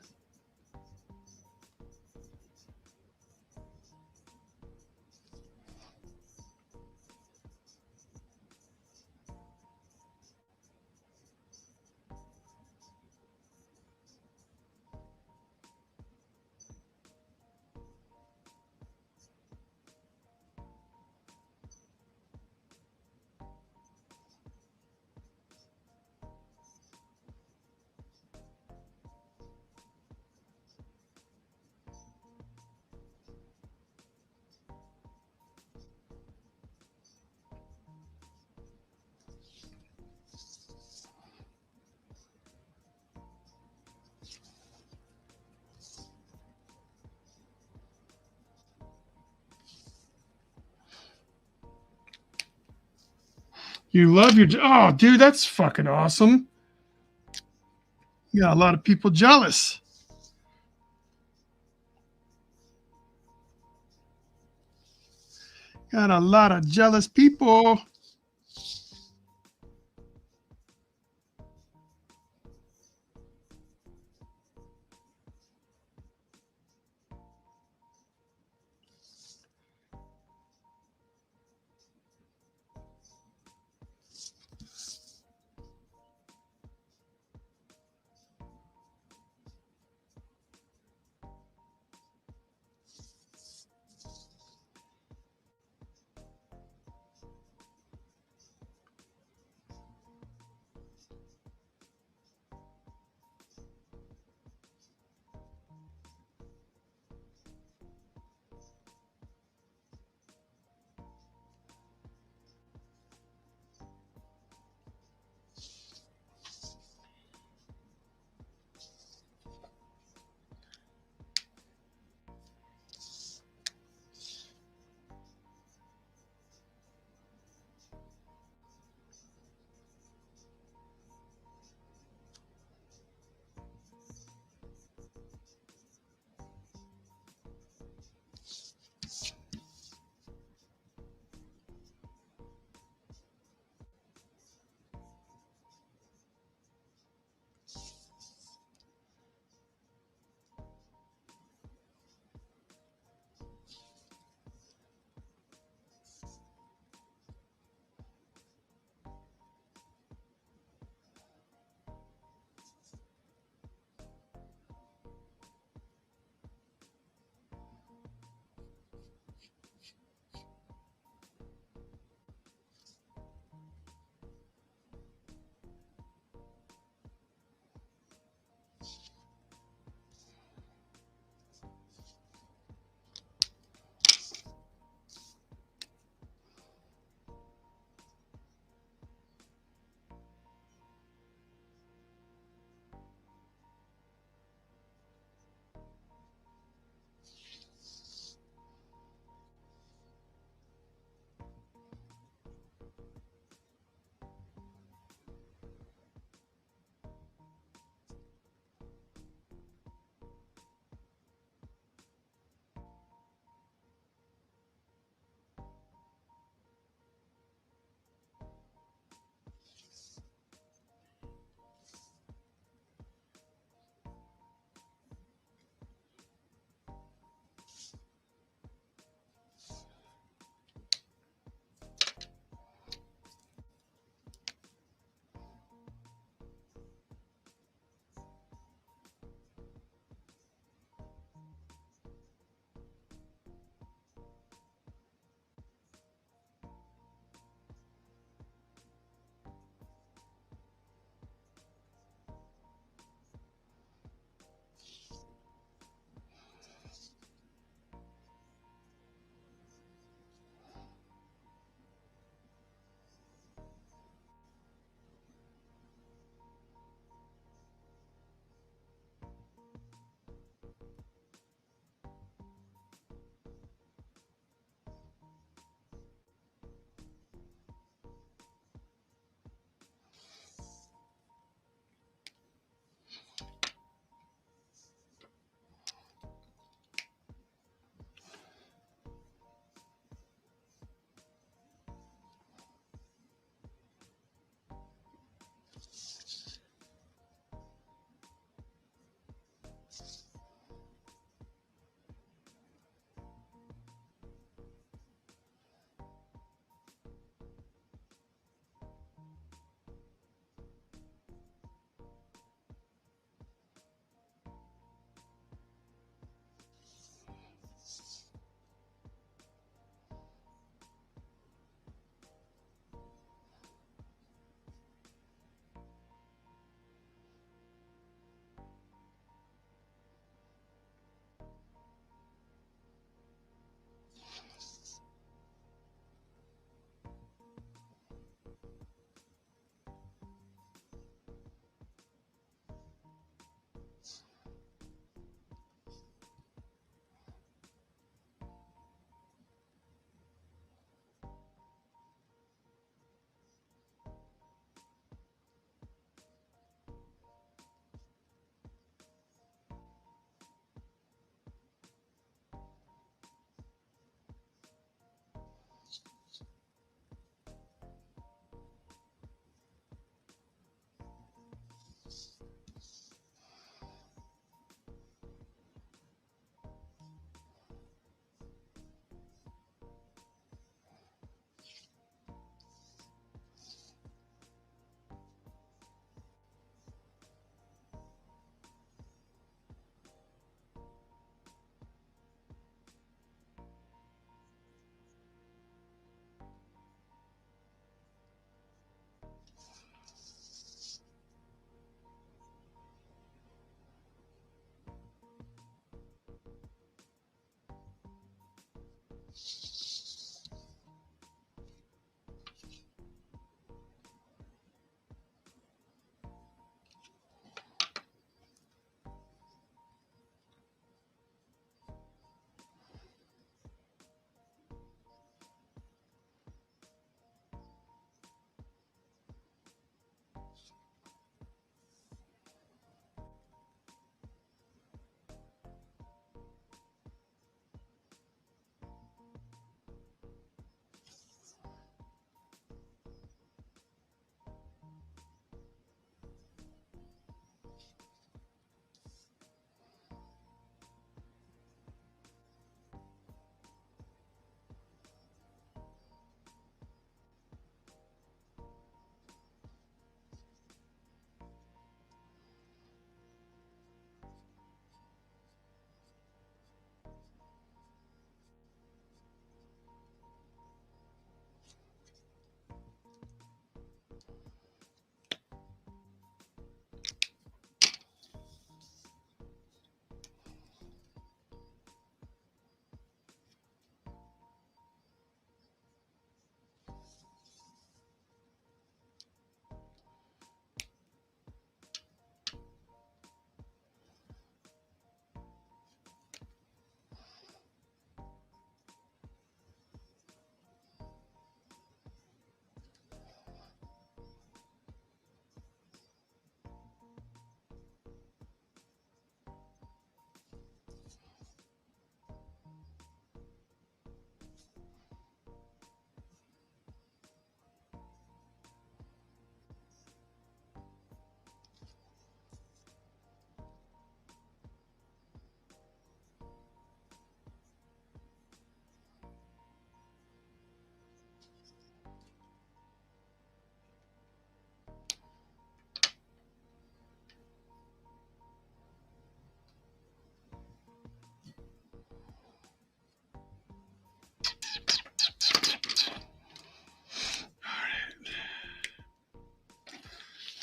You love your. Oh, dude, that's fucking awesome. You got a lot of people jealous. Got a lot of jealous people.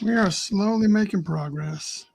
We are slowly making progress.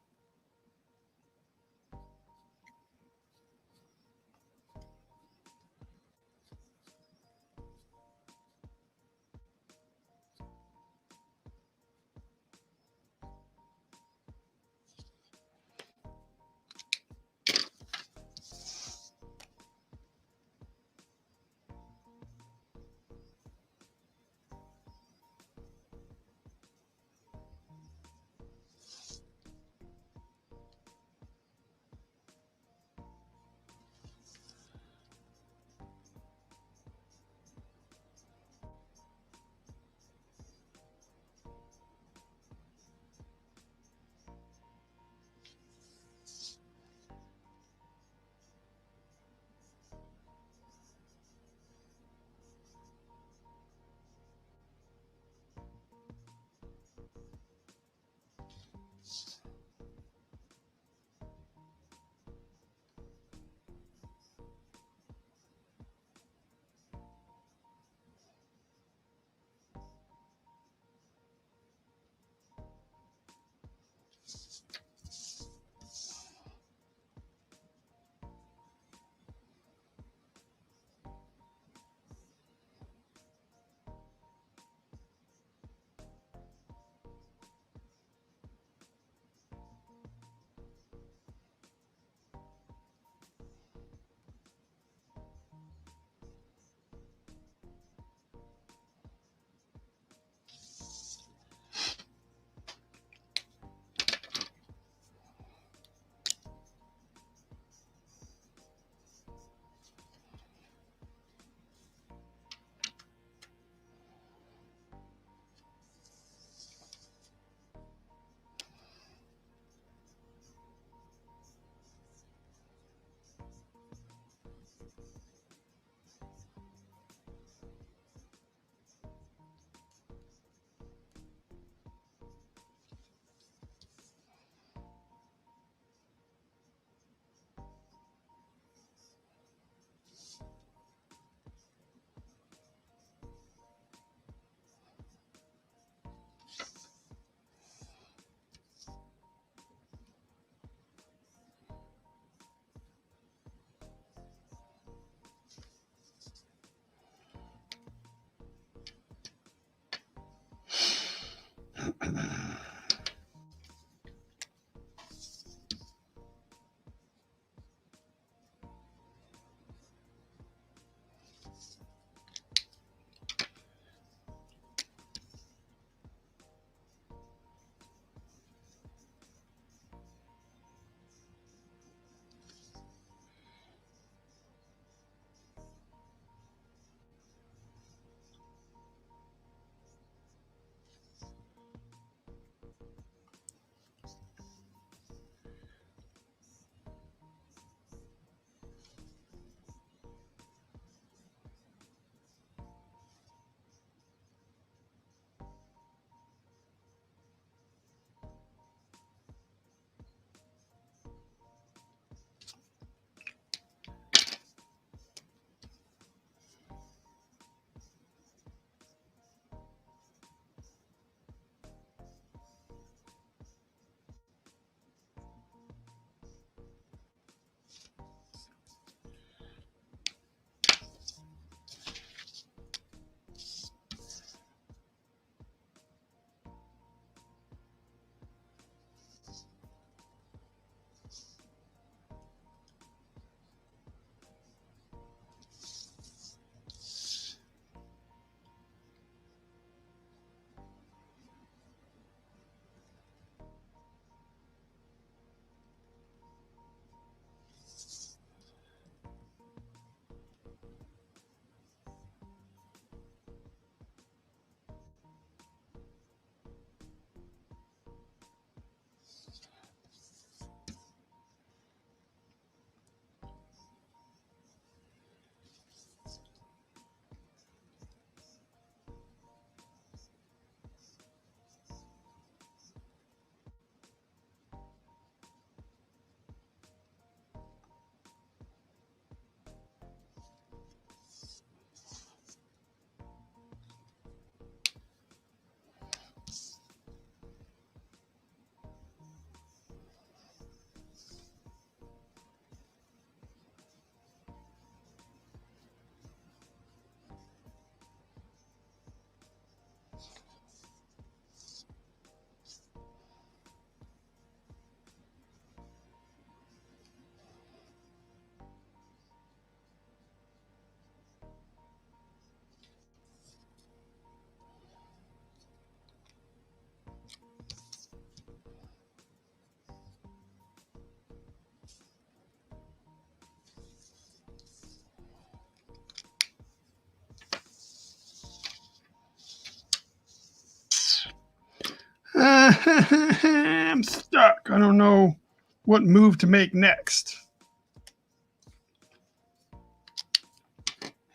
I'm stuck. I don't know what move to make next.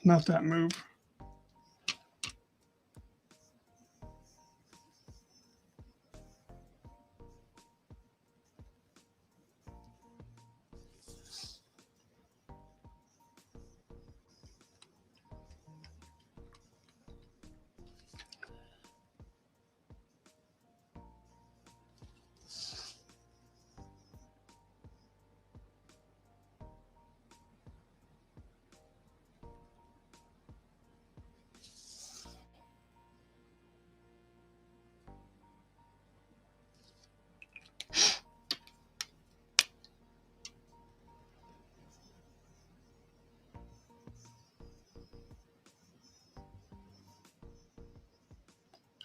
Not that move.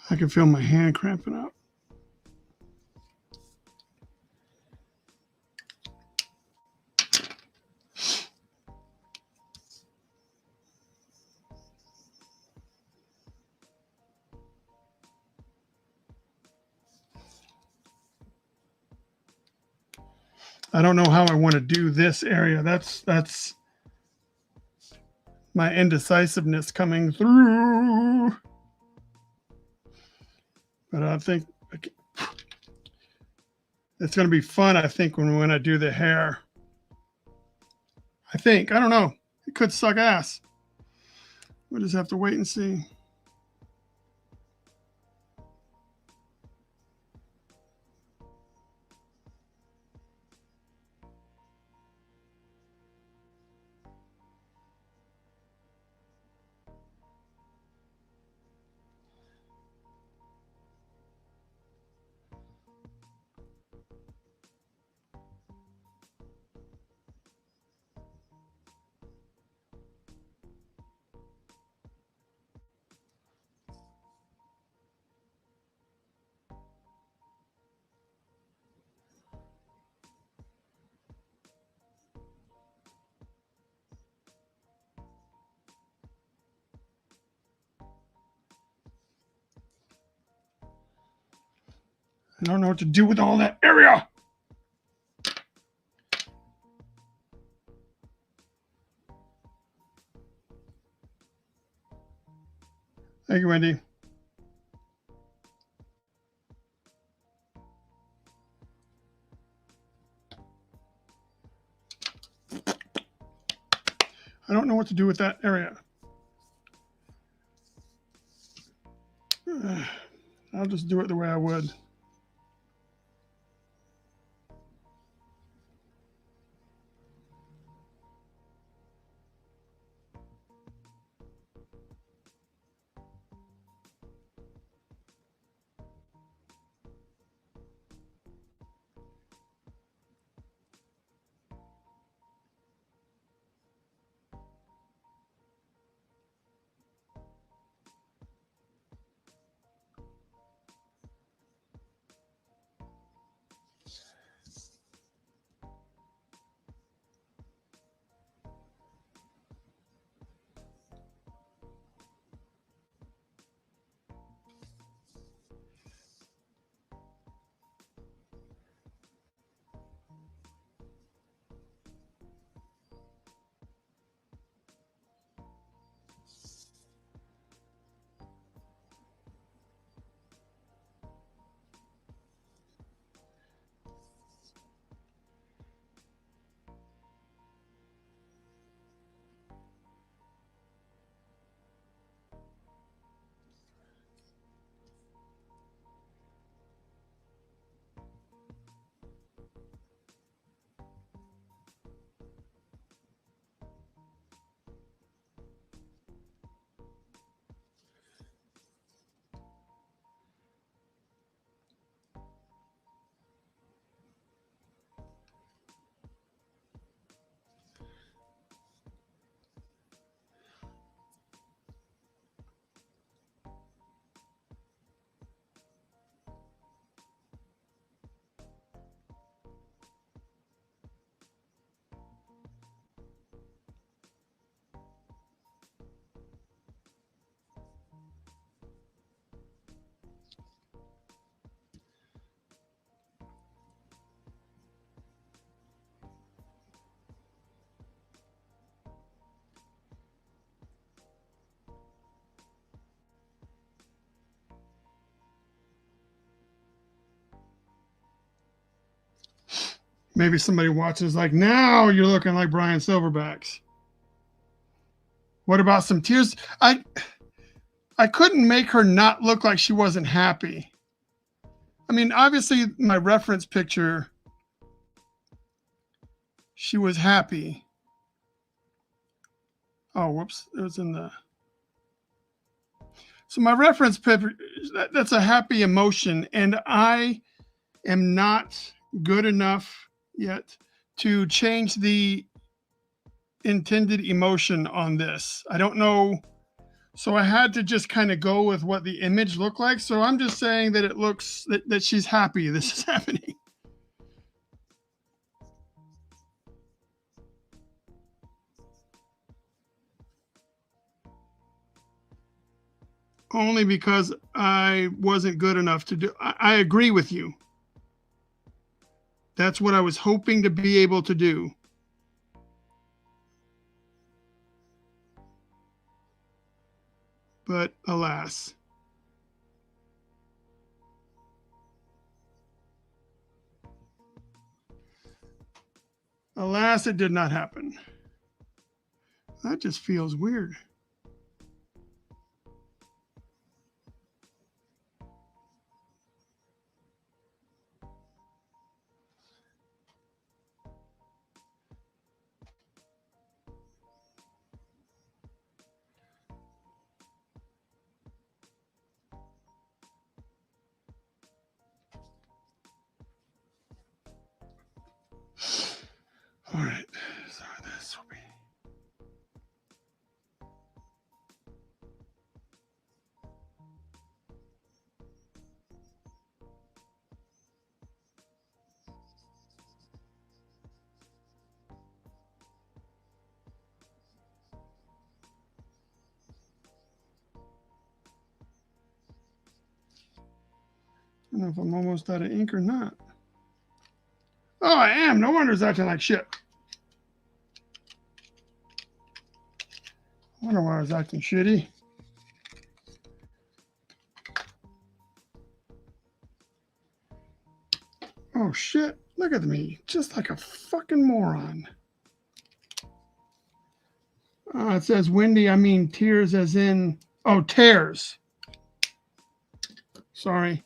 I can feel my hand cramping up. I don't know how I want to do this area. That's my indecisiveness coming through. But I think it's going to be fun, I think, when I do the hair. I think. I don't know. It could suck ass. We'll just have to wait and see. I don't know what to do with all that area. Thank you, Wendy. I don't know what to do with that area. I'll just do it the way I would. Maybe somebody watching is like, now you're looking like Bryan SilverbaX. What about some tears? I couldn't make her not look like she wasn't happy. I mean, obviously, my reference picture, she was happy. Oh, whoops. It was in the... So my reference picture, that's a happy emotion. And I am not good enough yet to change the intended emotion on this. I don't know. So I had to just kind of go with what the image looked like. So I'm just saying that it looks that she's happy this is happening. Only because I wasn't good enough to do. I agree with you. That's what I was hoping to be able to do. But alas. Alas, it did not happen. That just feels weird. All right, so this will be... I don't know if I'm almost out of ink or not. Oh, I am. No wonder it's acting like shit. I wonder why I was acting shitty. Oh, shit. Look at me. Just like a fucking moron. It says windy. I mean tears as in... Oh, tears. Sorry.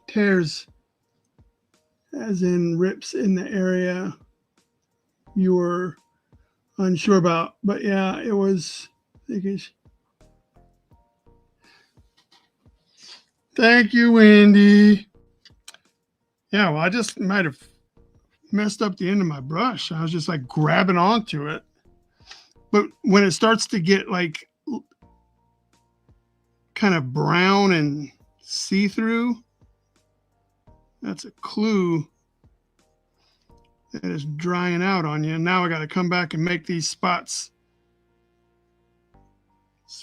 Tears as in rips in the area you were unsure about. But yeah, it was... Thank you, Wendy. Yeah, well, I just might have messed up the end of my brush. I was just like grabbing onto it. But when it starts to get like kind of brown and see-through, that's a clue that it's drying out on you. And now I got to come back and make these spots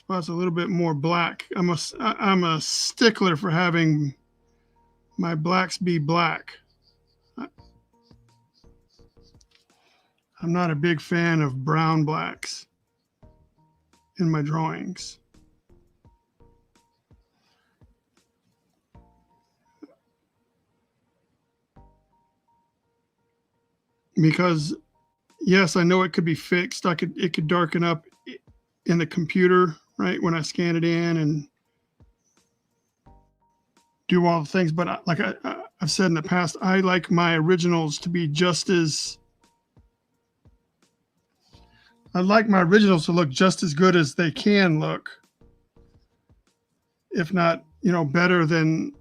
a little bit more black. I'm a stickler for having my blacks be black. I'm not a big fan of brown blacks in my drawings. Because yes, I know it could be fixed. It could darken up in the computer, right, when I scan it in and do all the things. But like I've said in the past, I like my originals to be just as... I'd like my originals to look just as good as they can look, if not, better than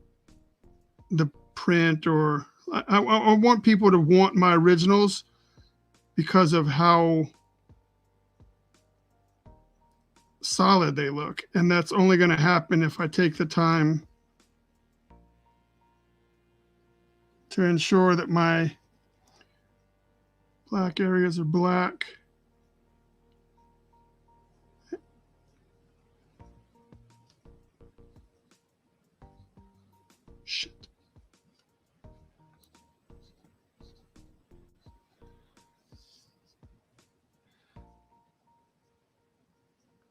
the print. Or I want people to want my originals because of how solid they look. And that's only going to happen if I take the time to ensure that my black areas are black. Shit.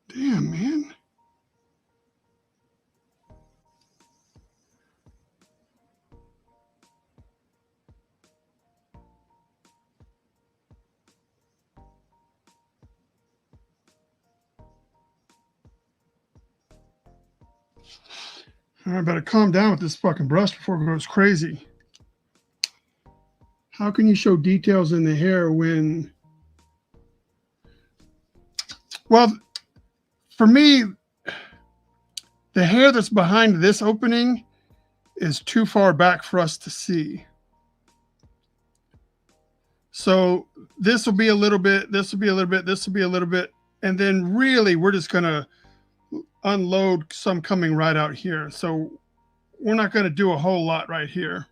Damn, man. I better calm down with this fucking brush before it goes crazy. How can you show details in the hair when... Well, for me, the hair that's behind this opening is too far back for us to see. So this will be a little bit, this will be a little bit, this will be a little bit, and then really we're just going to unload some coming right out here. So we're not going to do a whole lot right here.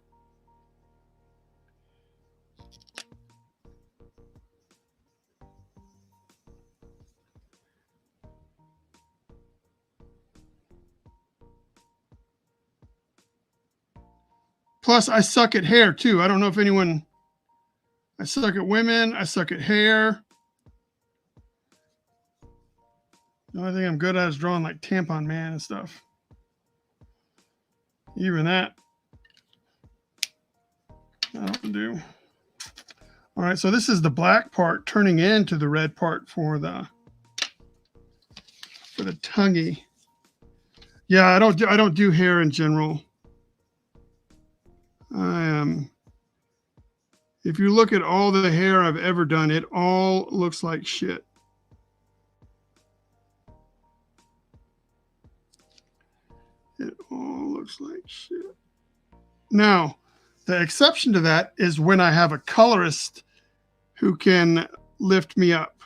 Plus, I suck at hair too. I don't know if anyone... I suck at women. I suck at hair. The only thing I'm good at is drawing like Tampon Man and stuff. Even that, I don't do. All right, so this is the black part turning into the red part for the tonguey. Yeah, I don't do hair in general. If you look at all the hair I've ever done, it all looks like shit. It all looks like shit. Now, the exception to that is when I have a colorist who can lift me up.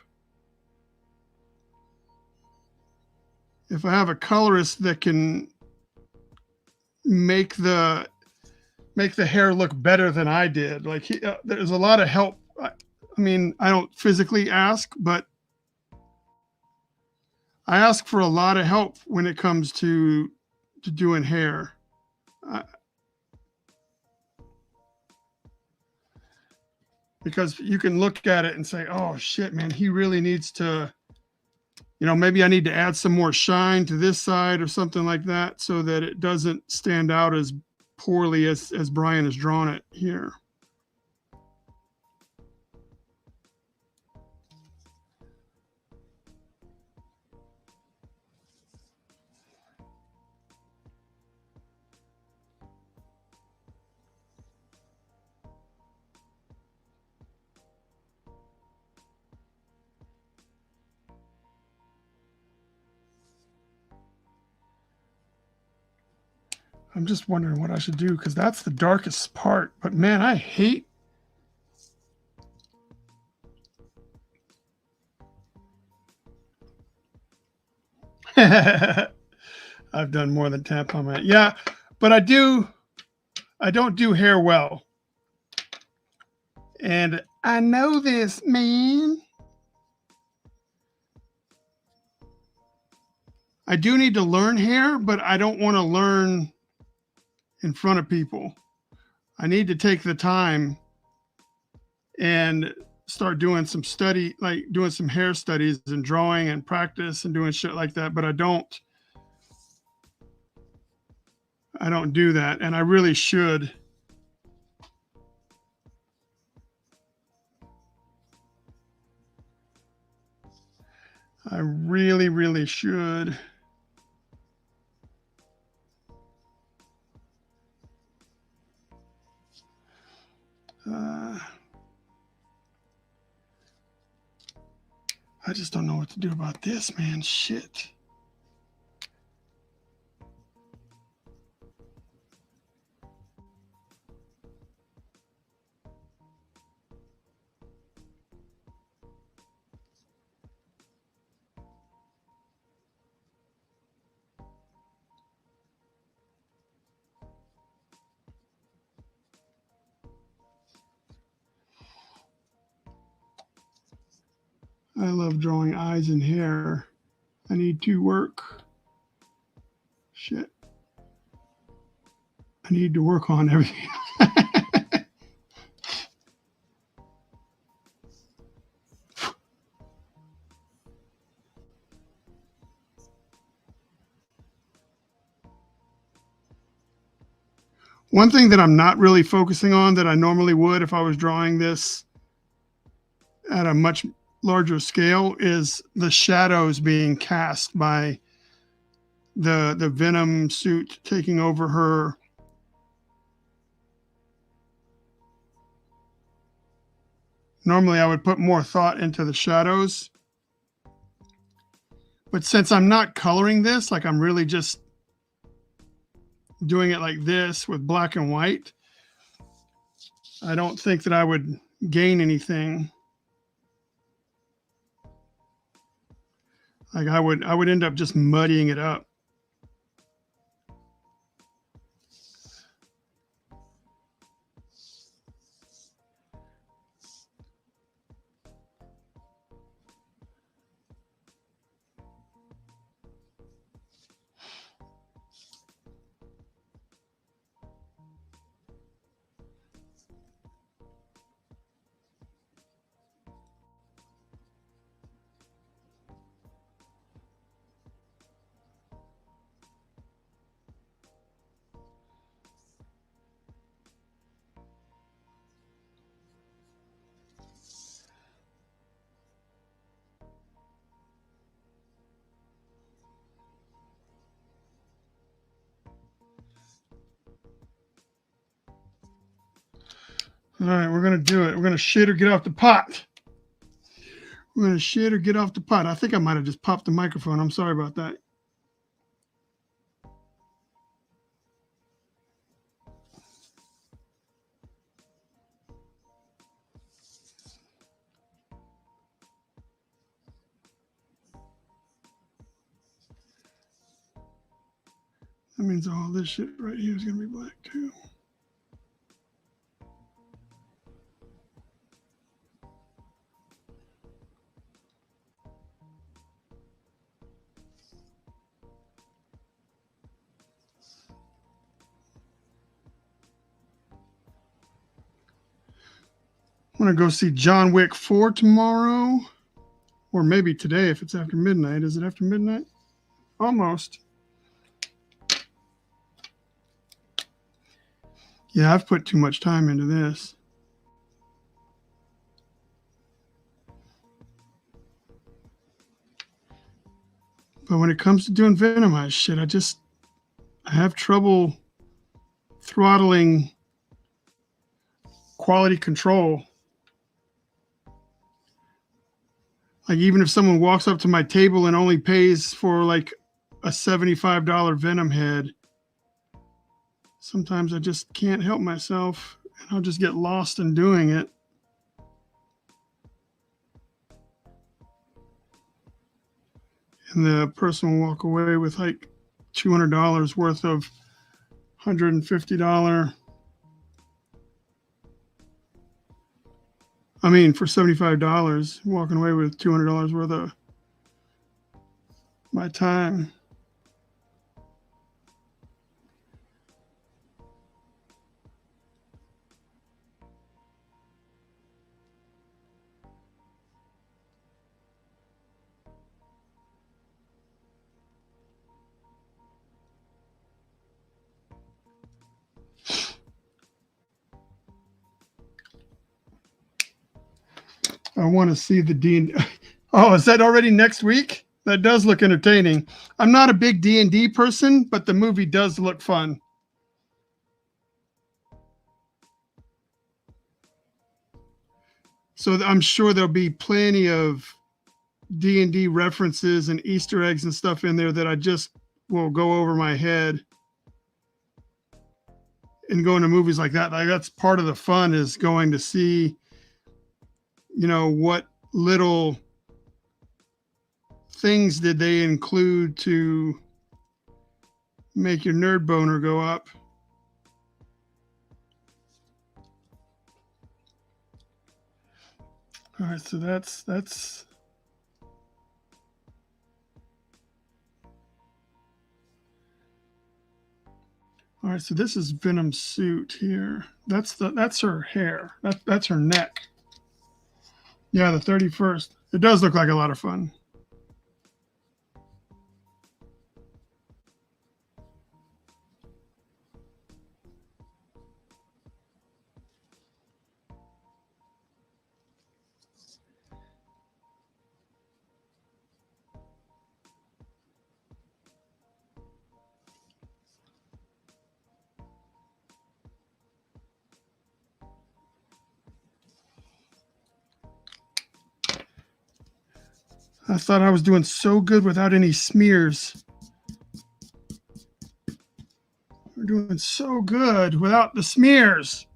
If I have a colorist that can make the hair look better than I did, like there's a lot of help. I mean, I don't physically ask, but I ask for a lot of help when it comes to doing hair. Because you can look at it and say, oh shit, man, he really needs to, you know, maybe I need to add some more shine to this side or something like that so that it doesn't stand out as poorly as Bryan has drawn it here. I'm just wondering what I should do because that's the darkest part. But man, I hate... I've done more than Tampon Man. Yeah, but I don't do hair well. And I know this, man. I do need to learn hair, but I don't want to learn in front of people. I need to take the time and start doing some study, like doing some hair studies and drawing and practice and doing shit like that. But I don't do that. And I really should. I really, really should. I just don't know what to do about this, man. Shit. I love drawing eyes and hair. I need to work. Shit. I need to work on everything. One thing that I'm not really focusing on that I normally would if I was drawing this at a much larger scale is the shadows being cast by the Venom suit taking over her. Normally I would put more thought into the shadows, but since I'm not coloring this, like I'm really just doing it like this with black and white, I don't think that I would gain anything. Like I would end up just muddying it up. All right, we're going to do it. We're going to shit or get off the pot. We're going to shit or get off the pot. I think I might have just popped the microphone. I'm sorry about that. That means all this shit right here is going to be black too. I'm going to go see John Wick 4 tomorrow, or maybe today if it's after midnight. Is it after midnight? Almost. Yeah, I've put too much time into this. But when it comes to doing Venomized shit, I have trouble throttling quality control. Like even if someone walks up to my table and only pays for like a $75 Venom head, sometimes I just can't help myself and I'll just get lost in doing it. And the person will walk away with like $200 worth of $150. I mean, for $75, walking away with $200 worth of my time. I want to see the D&D. Oh, is that already next week? That does look entertaining. I'm not a big D&D person, but the movie does look fun. So I'm sure there'll be plenty of D&D references and Easter eggs and stuff in there that I just will go over my head. And going to movies like that, like that's part of the fun, is going to see, you know, what little things did they include to make your nerd boner go up. All right, so that's all right. So this is Venom's suit here. That's her hair. That's her neck. Yeah, the 31st. It does look like a lot of fun. I thought I was doing so good without any smears. We're doing so good without the smears.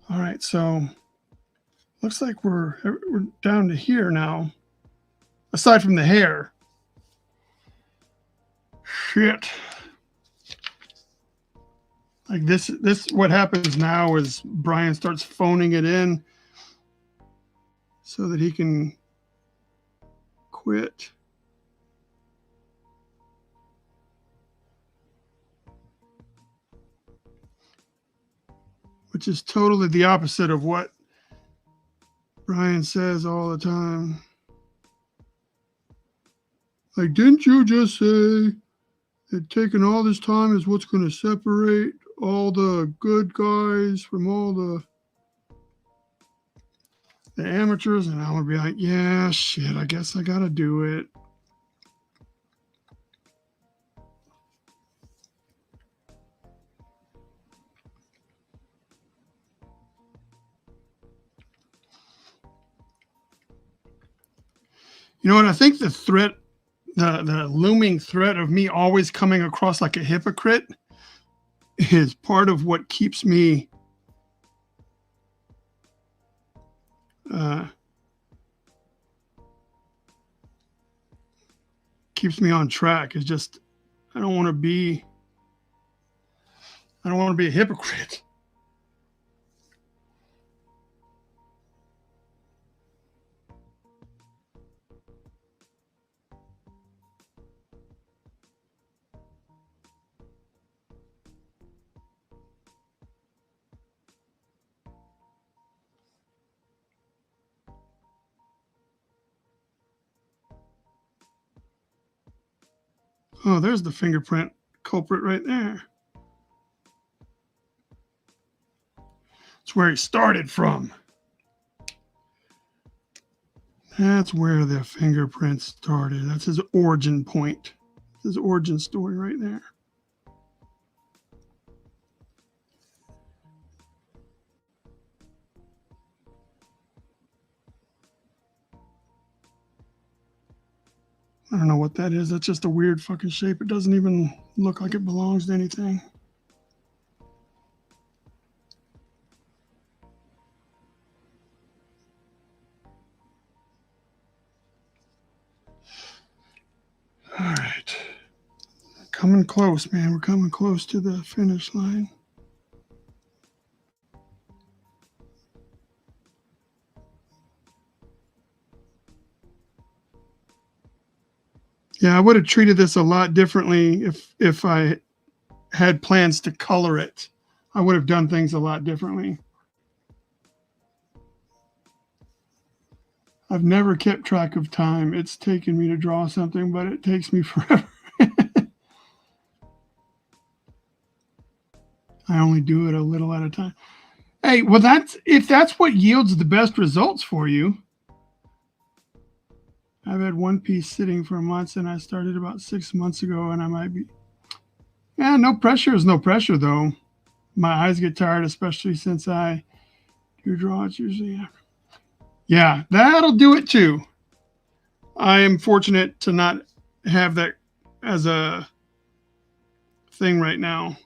All right, so looks like we're down to here now. Aside from the hair. Shit. Like this what happens now is Bryan starts phoning it in so that he can quit. Which is totally the opposite of what Bryan says all the time. Like, didn't you just say that taking all this time is what's going to separate all the good guys from all the amateurs? And I'm going to be like, yeah, shit, I guess I got to do it. You know what? I think the threat, the looming threat of me always coming across like a hypocrite is part of what keeps me on track. Is just I don't want to be a hypocrite. Oh, there's the fingerprint culprit right there. It's where he started from. That's where the fingerprint started. That's his origin point. His origin story right there. I don't know what that is. That's just a weird fucking shape. It doesn't even look like it belongs to anything. All right. Coming close, man. We're coming close to the finish line. Yeah, I would have treated this a lot differently if I had plans to color it. I would have done things a lot differently. I've never kept track of time. It's taken me to draw something, but it takes me forever. I only do it a little at a time. Hey, well, if that's what yields the best results for you. I've had one piece sitting for months, and I started about 6 months ago, and I might be. Yeah, no pressure is no pressure, though. My eyes get tired, especially since I do draw. It's usually after. Yeah, that'll do it too. I am fortunate to not have that as a thing right now.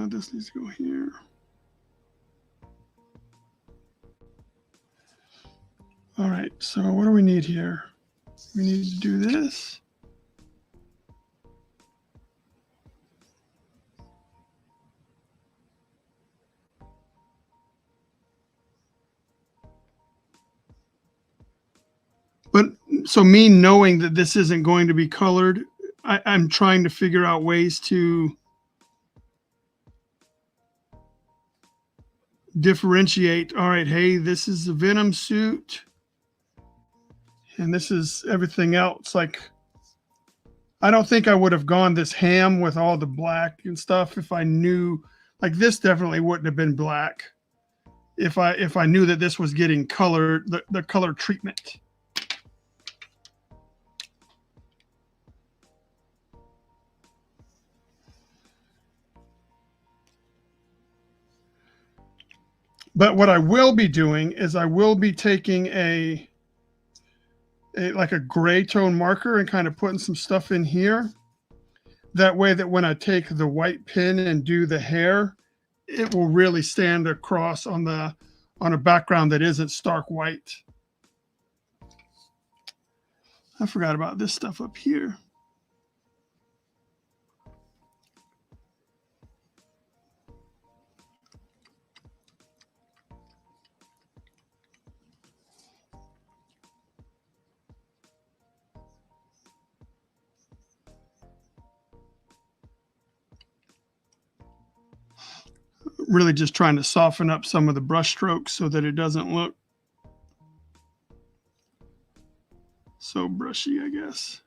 This needs to go here. All right, so what do we need here? We need to do this. But so me knowing that this isn't going to be colored, I'm trying to figure out ways to differentiate. All right, hey, this is the Venom suit, and this is everything else. Like, I don't think I would have gone this ham with all the black and stuff if I knew. Like, this definitely wouldn't have been black if I knew that this was getting colored, the color treatment. But what I will be doing is I will be taking like a gray tone marker and kind of putting some stuff in here. That way that when I take the white pen and do the hair, it will really stand across on a background that isn't stark white. I forgot about this stuff up here. Really just trying to soften up some of the brush strokes so that it doesn't look so brushy, I guess.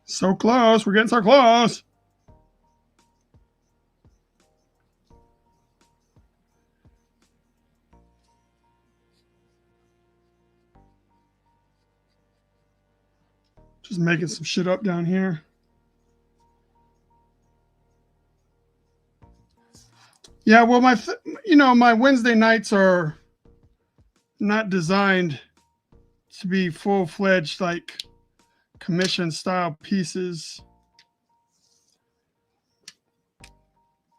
So close. We're getting so close. Just making some shit up down here. Yeah, well, my Wednesday nights are not designed to be full-fledged like commission style pieces.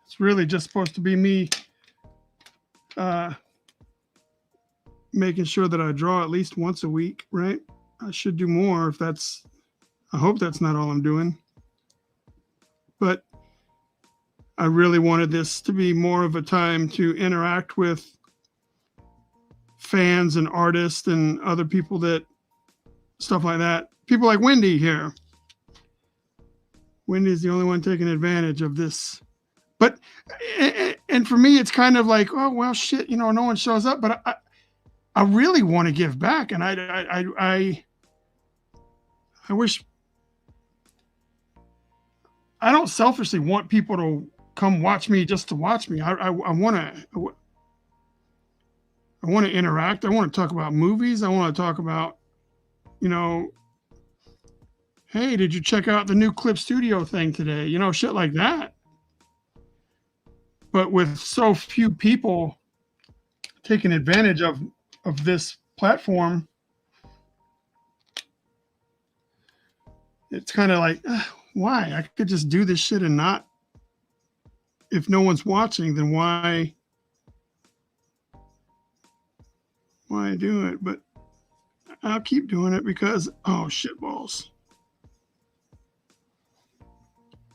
It's really just supposed to be me making sure that I draw at least once a week, right? I should do more if that's, I hope that's not all I'm doing. But I really wanted this to be more of a time to interact with fans and artists and other people that, stuff like that. People like Wendy here. Wendy's the only one taking advantage of this. But, and for me, it's kind of like, oh, well, shit, no one shows up. But I really want to give back. And I wish, I don't selfishly want people to come watch me just to watch me. I want to interact. I want to talk about movies. I want to talk about, hey, did you check out the new Clip Studio thing today? Shit like that. But with so few people taking advantage of this platform, it's kind of like, why? I could just do this shit and not, if no one's watching, then why do it? But I'll keep doing it because, oh, shit balls.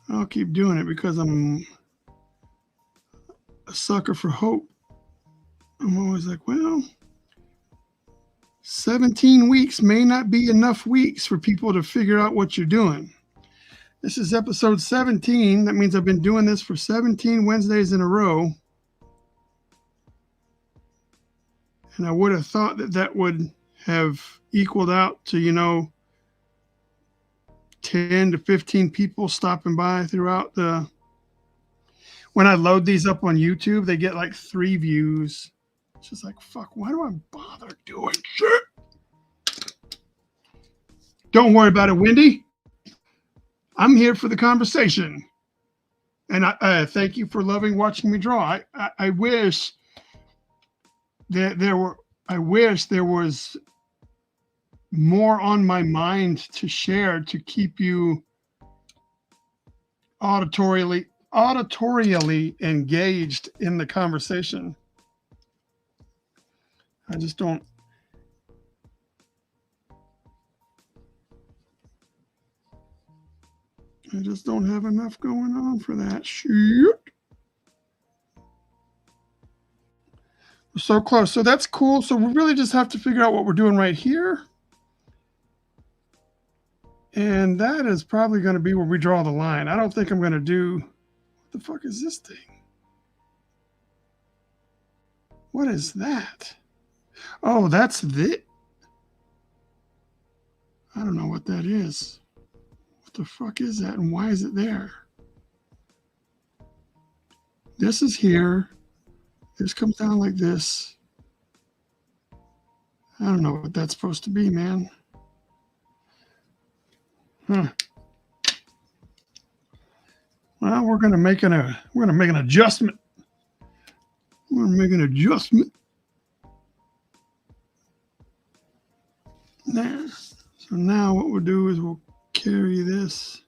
I'll keep doing it because I'm a sucker for hope. I'm always like, well, 17 weeks may not be enough weeks for people to figure out what you're doing. This is episode 17. That means I've been doing this for 17 Wednesdays in a row. And I would have thought that would have equaled out to, 10 to 15 people stopping by throughout the... When I load these up on YouTube, they get like 3 views. It's just like, fuck, why do I bother doing shit? Don't worry about it, Wendy. I'm here for the conversation. And I thank you for loving watching me draw. I wish that there was more on my mind to share to keep you auditorially engaged in the conversation. I just don't. I just don't have enough going on for that. Shoot. We're so close. So that's cool. So we really just have to figure out what we're doing right here. And that is probably going to be where we draw the line. I don't think I'm going to do. What the fuck is this thing? What is that? Oh, that's the. I don't know what that is. What the fuck is that and why is it there? This is here. This comes down like this. I don't know what that's supposed to be, man. Huh. Well, we're gonna make an adjustment. We're gonna make an adjustment. There. So now what we'll do is we'll carry this.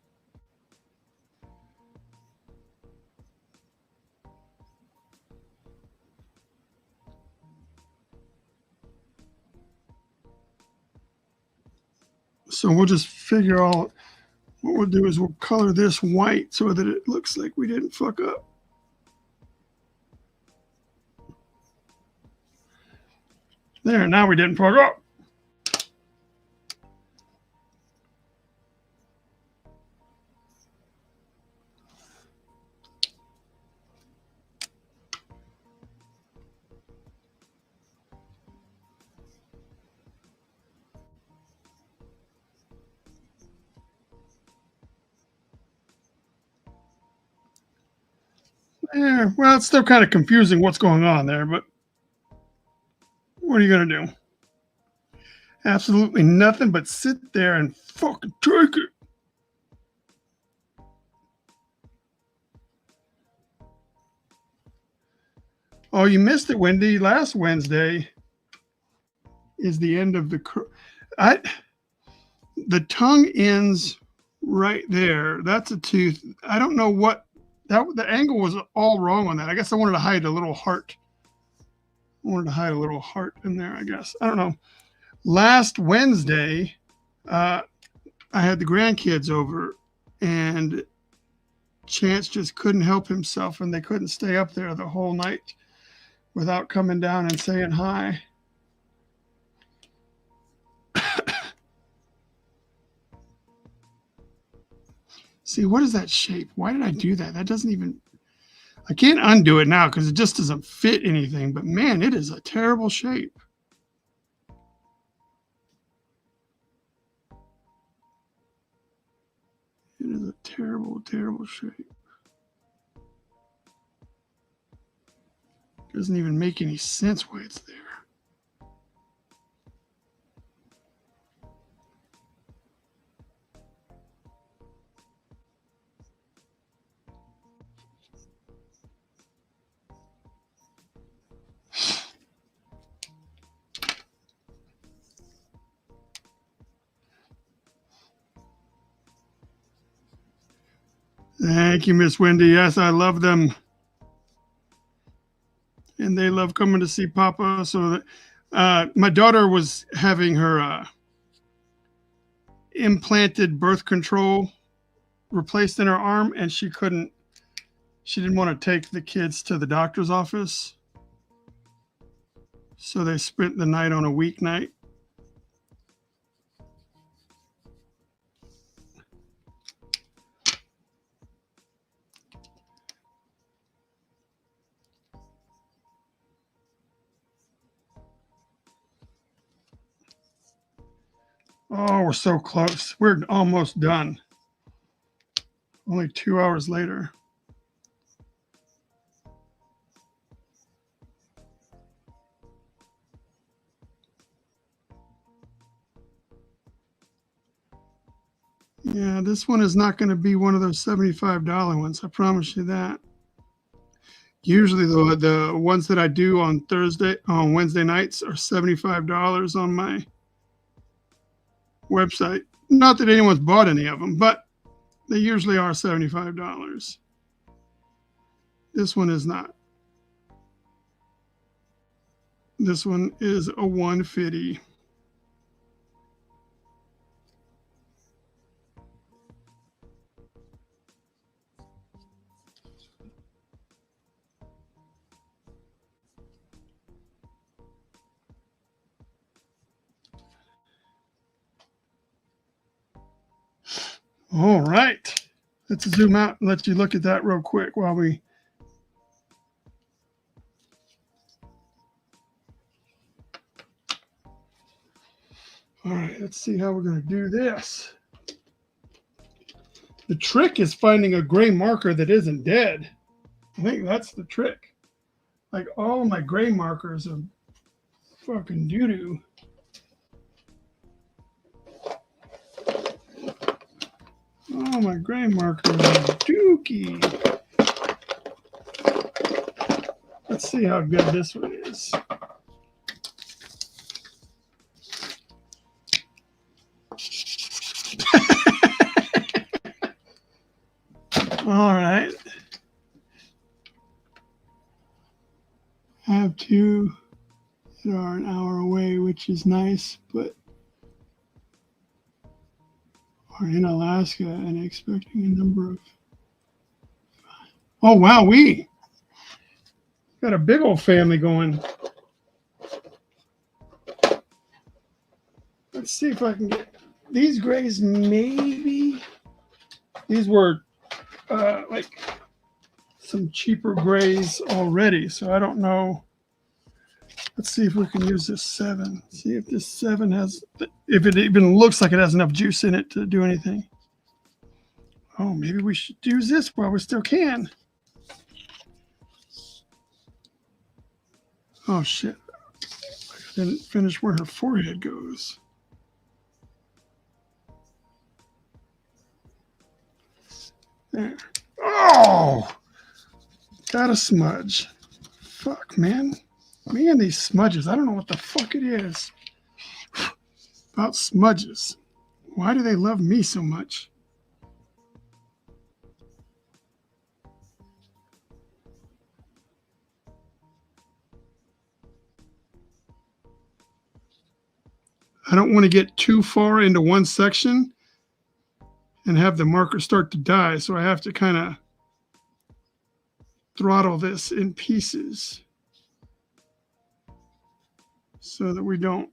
So we'll just figure out what we'll do is we'll color this white so that it looks like we didn't fuck up. There, now we didn't fuck up. Yeah, well, it's still kind of confusing what's going on there, but what are you going to do? Absolutely nothing but sit there and fucking take it. Oh, you missed it, Wendy. Last Wednesday is the end of the the tongue ends right there. That's a tooth. I don't know what the angle was all wrong on that. I guess I wanted to hide a little heart. I wanted to hide a little heart in there, I guess. I don't know. Last Wednesday, I had the grandkids over, and Chance just couldn't help himself, and they couldn't stay up there the whole night without coming down and saying hi. See, what is that shape? Why did I do that? That doesn't even... I can't undo it now because it just doesn't fit anything. But man, it is a terrible shape. It is a terrible, terrible shape. Doesn't even make any sense why it's there. Thank you, Miss Wendy. Yes, I love them. And they love coming to see Papa. So that, my daughter was having her implanted birth control replaced in her arm, and she didn't want to take the kids to the doctor's office. So they spent the night on a weeknight. Oh, we're so close. We're almost done. Only 2 hours later. Yeah, this one is not going to be one of those $75 ones. I promise you that. Usually, the ones that I do on Wednesday nights are $75 on my website. Not that anyone's bought any of them, but they usually are $75. This one is not. This one is a 150. All right. Let's zoom out and let you look at that real quick while we. All right, let's see how we're going to do this. The trick is finding a gray marker that isn't dead. I think that's the trick. Like all my gray markers are fucking doo-doo. Oh, my gray markers are dookie. Let's see how good this one is. All right. I have two that are an hour away, which is nice, but are in Alaska and expecting a number of. Oh, wow, we got a big old family going. Let's see if I can get these grays. Maybe these were like some cheaper grays already, so I don't know. Let's see if we can use this 7. See if this 7 has, if it even looks like it has enough juice in it to do anything. Oh, maybe we should use this while we still can. Oh, shit. I didn't finish where her forehead goes. There. Oh! Got a smudge. Fuck, man. Man, these smudges. I don't know what the fuck it is about smudges. Why do they love me so much? I don't want to get too far into one section and have the marker start to die, so I have to kind of throttle this in pieces so that we don't.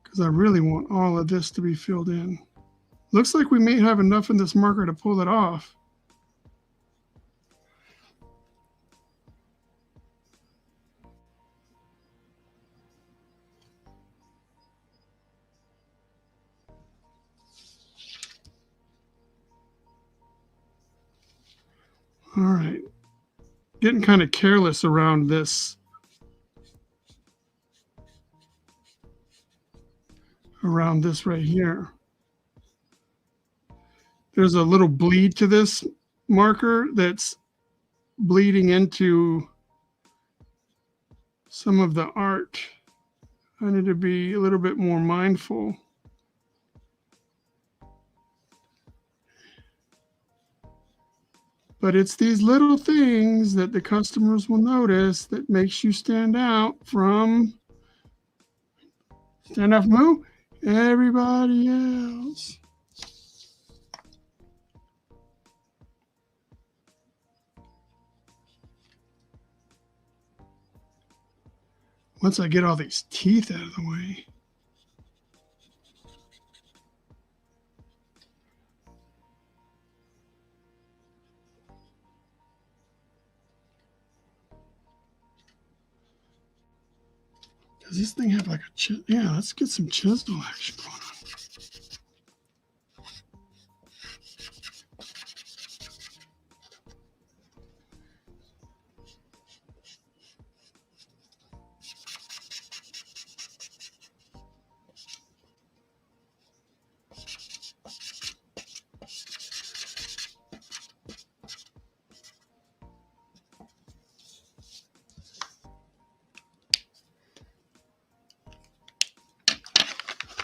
Because I really want all of this to be filled in. Looks like we may have enough in this marker to pull it off. All right. Getting kind of careless around this. Around this right here. There's a little bleed to this marker that's bleeding into some of the art. I need to be a little bit more mindful. But it's these little things that the customers will notice that makes you stand out from everybody else. Once I get all these teeth out of the way. Does this thing have like a chisel? Yeah, let's get some chisel action going on.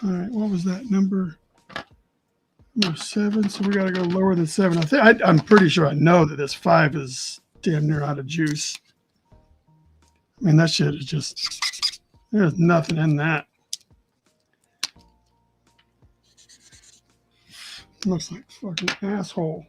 All right, what was that number? Number 7. So we got to go lower than 7. I'm pretty sure I know that this 5 is damn near out of juice. I mean, that shit is just, there's nothing in that. Looks like a fucking asshole.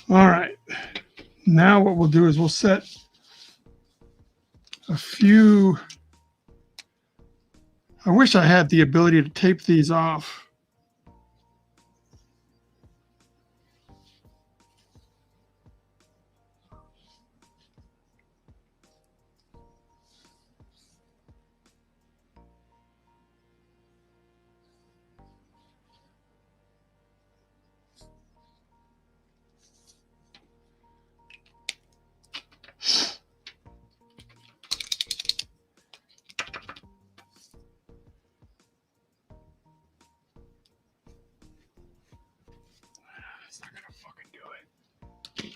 All right. Now what we'll do is we'll set a few. I wish I had the ability to tape these off. It's not gonna fucking do it.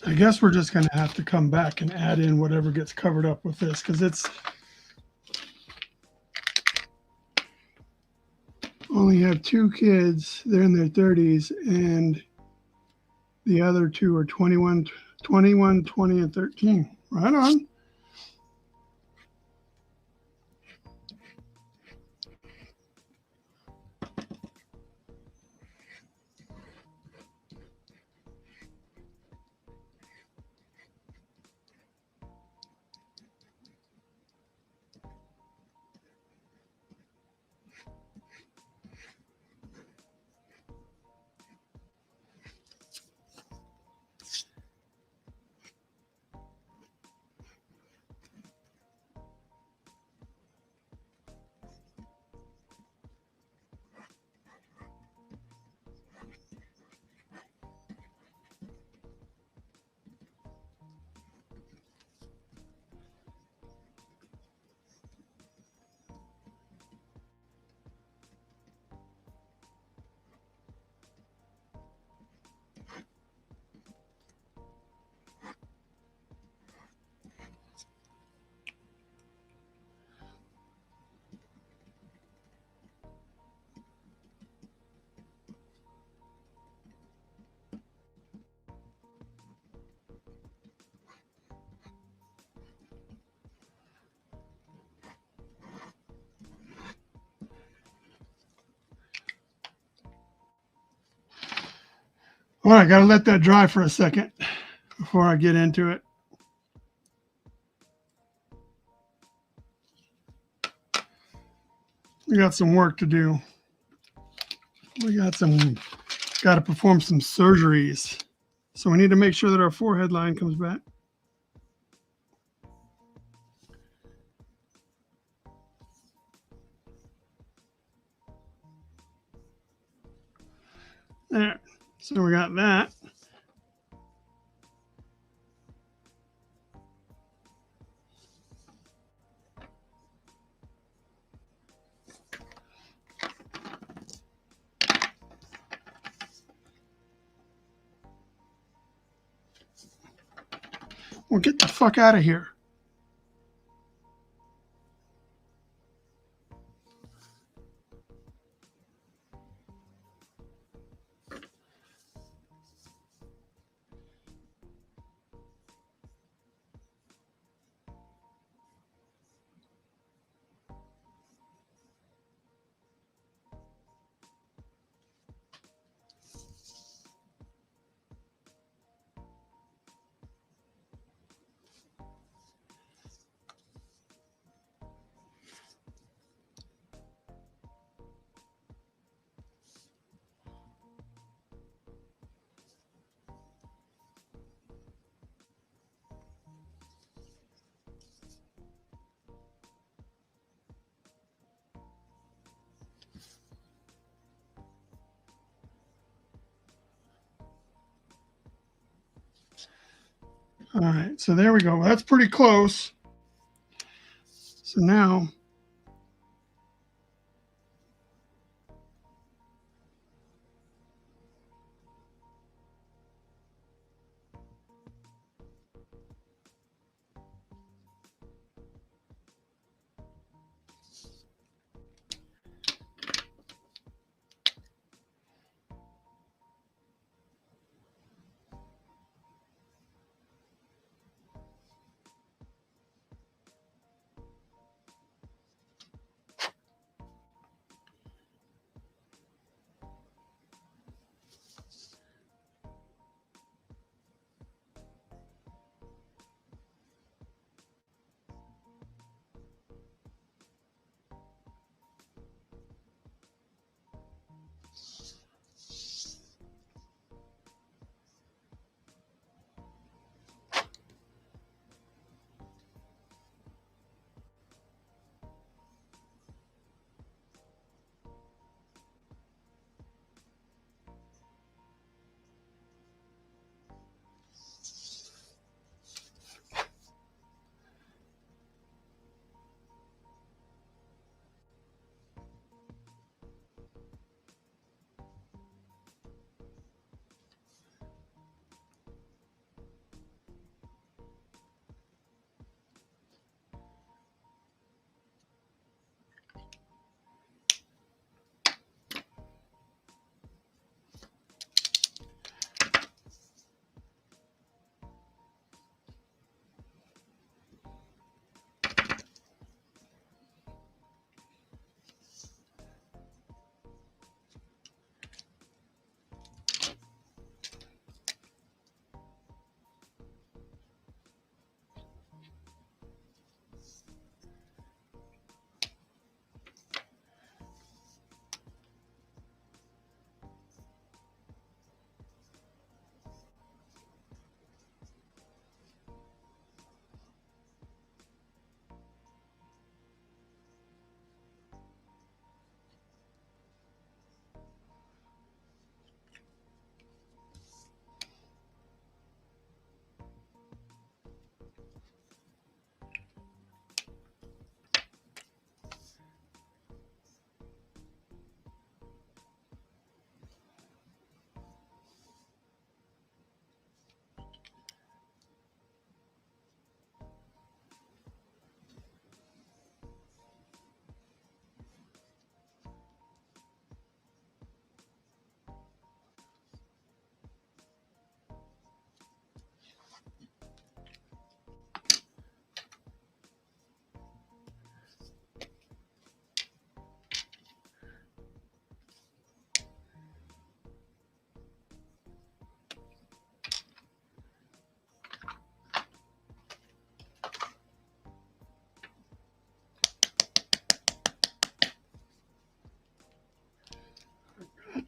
I guess we're just going to have to come back and add in whatever gets covered up with this, because it's only have 2 kids. They're in their 30s, and the other 2 are 21, 20, and 13. Right on. All right, got to let that dry for a second before I get into it. We got some work to do. We got to perform some surgeries. So we need to make sure that our forehead line comes back. There. So we got that. Well, get the fuck out of here. All right, so there we go. Well, that's pretty close. So now,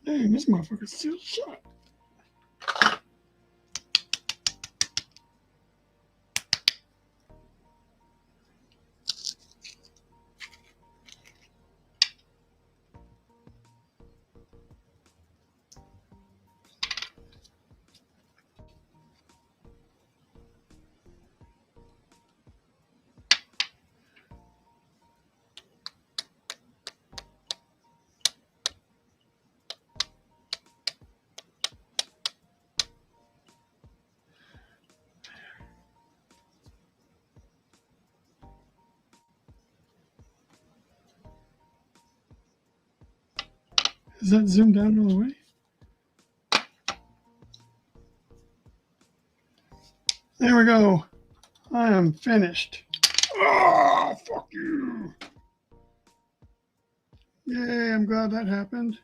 dang, this motherfucker's still shut. Is that zoomed down all the way? There we go. I am finished. Oh, fuck you. Yay, I'm glad that happened.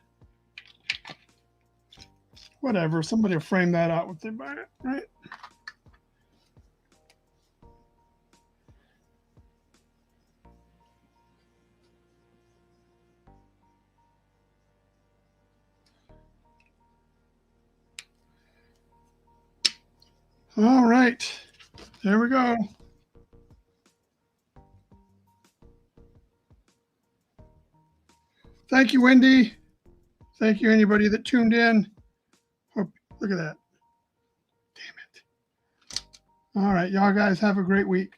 Whatever, somebody will frame that out if they buy it, right? All right, there we go. Thank you, Wendy. Thank you, anybody that tuned in. Hope, look at that. Damn it. All right, y'all guys have a great week.